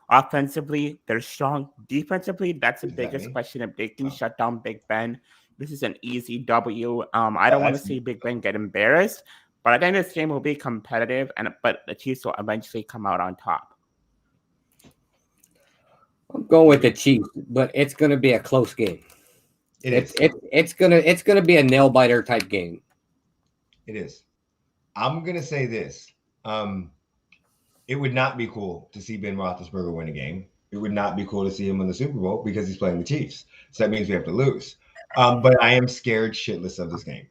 offensively, they're strong. Defensively, that's the biggest question. If they can shut down Big Ben, this is an easy W. I don't want to see Big Ben get embarrassed. But I think this game will be competitive, but the Chiefs will eventually come out on top. I'm going with the Chiefs, but it's going to be a close game. It's gonna be a nail biter type game. It is. I'm gonna say this. It would not be cool to see Ben Roethlisberger win a game. It would not be cool to see him win the Super Bowl because he's playing the Chiefs. So that means we have to lose. But I am scared shitless of this game.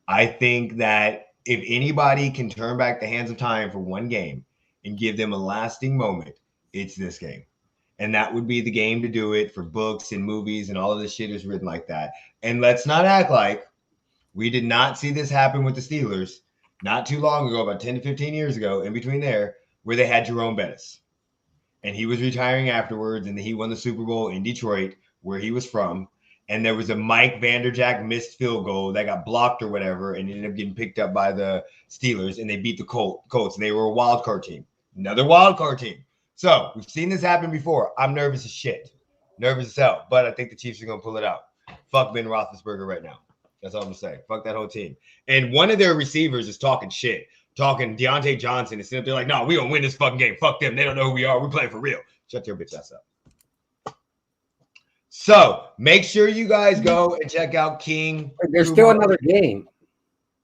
I think that if anybody can turn back the hands of time for one game and give them a lasting moment, it's this game. And that would be the game to do it for books and movies, and all of this shit is written like that. And let's not act like we did not see this happen with the Steelers not too long ago, about 10 to 15 years ago, in between there, where they had Jerome Bettis. And he was retiring afterwards, and he won the Super Bowl in Detroit, where he was from. And there was a Mike Vanderjagt missed field goal that got blocked or whatever, and ended up getting picked up by the Steelers, and they beat the Colts, and they were a wild card team. Another wild card team. So we've seen this happen before. I'm nervous as shit. Nervous as hell. But I think the Chiefs are going to pull it out. Fuck Ben Roethlisberger right now. That's all I'm going to say. Fuck that whole team. And one of their receivers is talking shit. Talking Deontay Johnson. And sitting up there like, no, we going to win this fucking game. Fuck them. They don't know who we are. We're playing for real. Shut your bitch ass up. So make sure you guys go and check out King. There's still another game.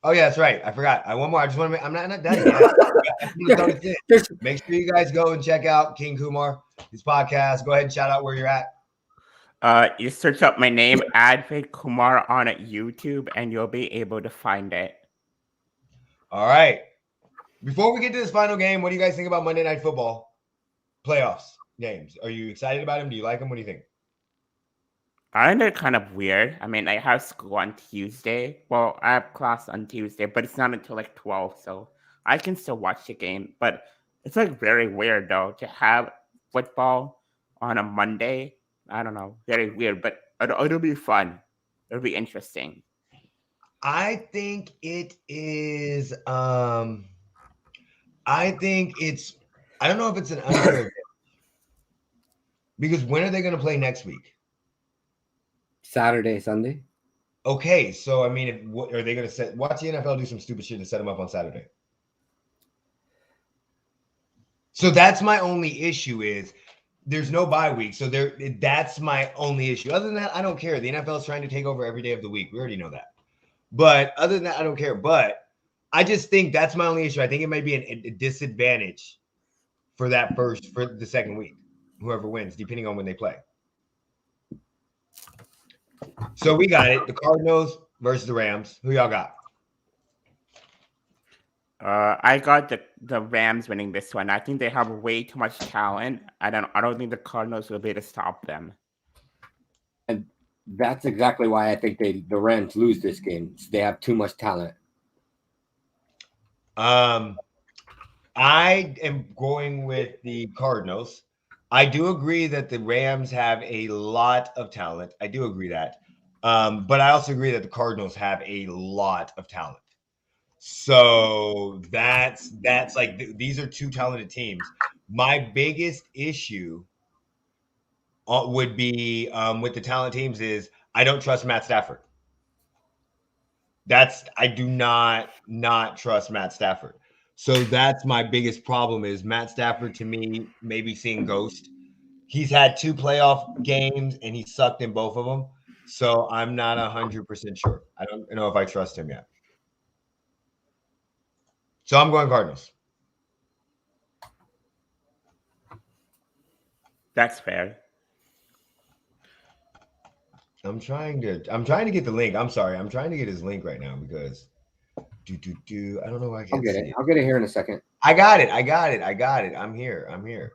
Oh yeah, that's right. I forgot. One more. I just want to make. I'm not done yet. Make sure you guys go and check out King Kumar, his podcast. Go ahead and shout out where you're at. You search up my name, Advait Kumar, on YouTube, and you'll be able to find it. All right. Before we get to this final game, what do you guys think about Monday Night Football playoffs games? Are you excited about them? Do you like them? What do you think? I think they're kind of weird. I mean, I have school on Tuesday. Well, I have class on Tuesday, but it's not until like 12, so I can still watch the game. But it's like very weird, though, to have football on a Monday. I don't know. Very weird, but it'll be fun. It'll be interesting. I think it is. I think it's. I don't know if it's an unfair game. Because when are they going to play next week? Saturday, Sunday. Okay, so I mean, what are they going to watch the NFL do some stupid shit to set them up on Saturday? So that's my only issue is there's no bye week. So that's my only issue. Other than that, I don't care. The NFL is trying to take over every day of the week. We already know that. But other than that, I don't care. But I just think that's my only issue. I think it might be a disadvantage for the second week, whoever wins, depending on when they play. So we got it. The Cardinals versus the Rams. Who y'all got? I got the Rams winning this one. I think they have way too much talent. I don't think the Cardinals will be able to stop them. And that's exactly why I think the Rams lose this game. They have too much talent. I am going with the Cardinals. I do agree that the Rams have a lot of talent. I do agree that. But I also agree that the Cardinals have a lot of talent. So that's like these are two talented teams. My biggest issue would be with the talent teams is I don't trust Matt Stafford. I do not trust Matt Stafford. So that's my biggest problem is Matt Stafford to me, maybe seeing ghost. He's had 2 playoff games and he sucked in both of them. So I'm not 100% sure. I don't know if I trust him yet. So I'm going Cardinals. That's fair. I'm trying to get the link. I'm sorry. I'm trying to get his link right now because I don't know why I I'll can't get see it. it. I'll get it here in a second. I got it. I'm here.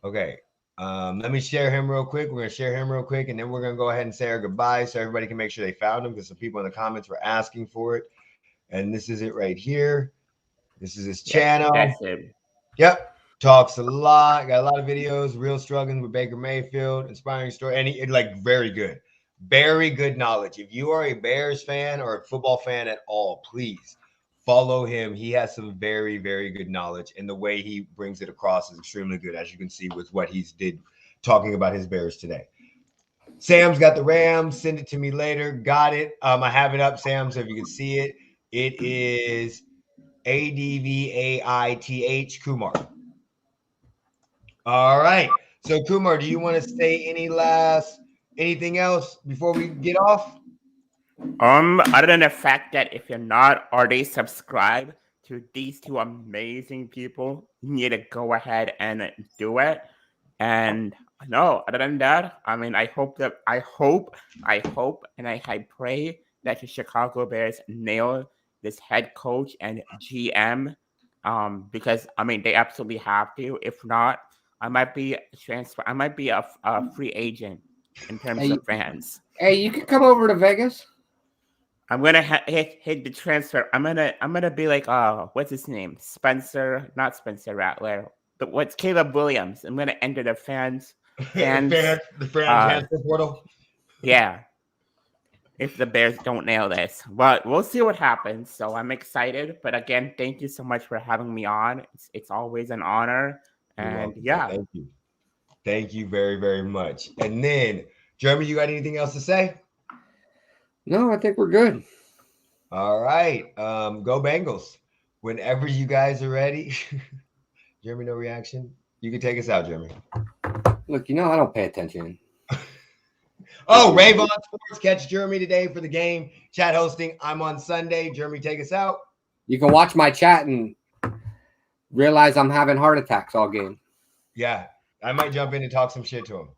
Okay. Let me share him real quick. We're gonna share him real quick, and then we're gonna go ahead and say our goodbyes so everybody can make sure they found him because some people in the comments were asking for it. And this is it right here. This is his channel. That's it. Yep. Talks a lot. Got a lot of videos. Real struggling with Baker Mayfield. Inspiring story. And he like very good. Very good knowledge. If you are a Bears fan or a football fan at all, please follow him. He has some very, very good knowledge, and the way he brings it across is extremely good, as you can see with what he's did talking about his Bears today. Sam's got the Rams. Send it to me later. Got it. I have it up, Sam, so if you can see it, it is ADVAITH Kumar. All right. So Kumar, do you want to say anything else before we get off? Other than the fact that if you're not already subscribed to these 2 amazing people, you need to go ahead and do it. And no, other than that, I mean, I hope, and I pray that the Chicago Bears nail this head coach and GM, because I mean they absolutely have to. If not, I might be a free agent in terms of fans. Hey, you can come over to Vegas. I'm gonna hit the transfer. I'm gonna be like, what's his name? Not Spencer Rattler, but what's Caleb Williams? I'm gonna enter the fans the transfer portal. Yeah, if the Bears don't nail this, but we'll see what happens. So I'm excited. But again, thank you so much for having me on. It's always an honor. And yeah, thank you very, very much. And then, Jeremy, you got anything else to say? No, I think we're good. All right. Go Bengals. Whenever you guys are ready. Jeremy, no reaction. You can take us out, Jeremy. Look, I don't pay attention. Oh, Ravon Sports. Catch Jeremy today for the game. Chat hosting. I'm on Sunday. Jeremy, take us out. You can watch my chat and realize I'm having heart attacks all game. Yeah. I might jump in and talk some shit to him.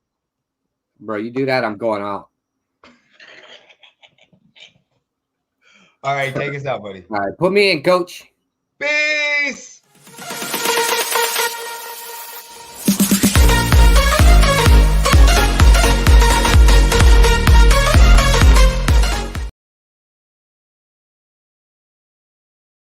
Bro, you do that, I'm going out. All right, take us out, buddy. All right, put me in, coach. Peace.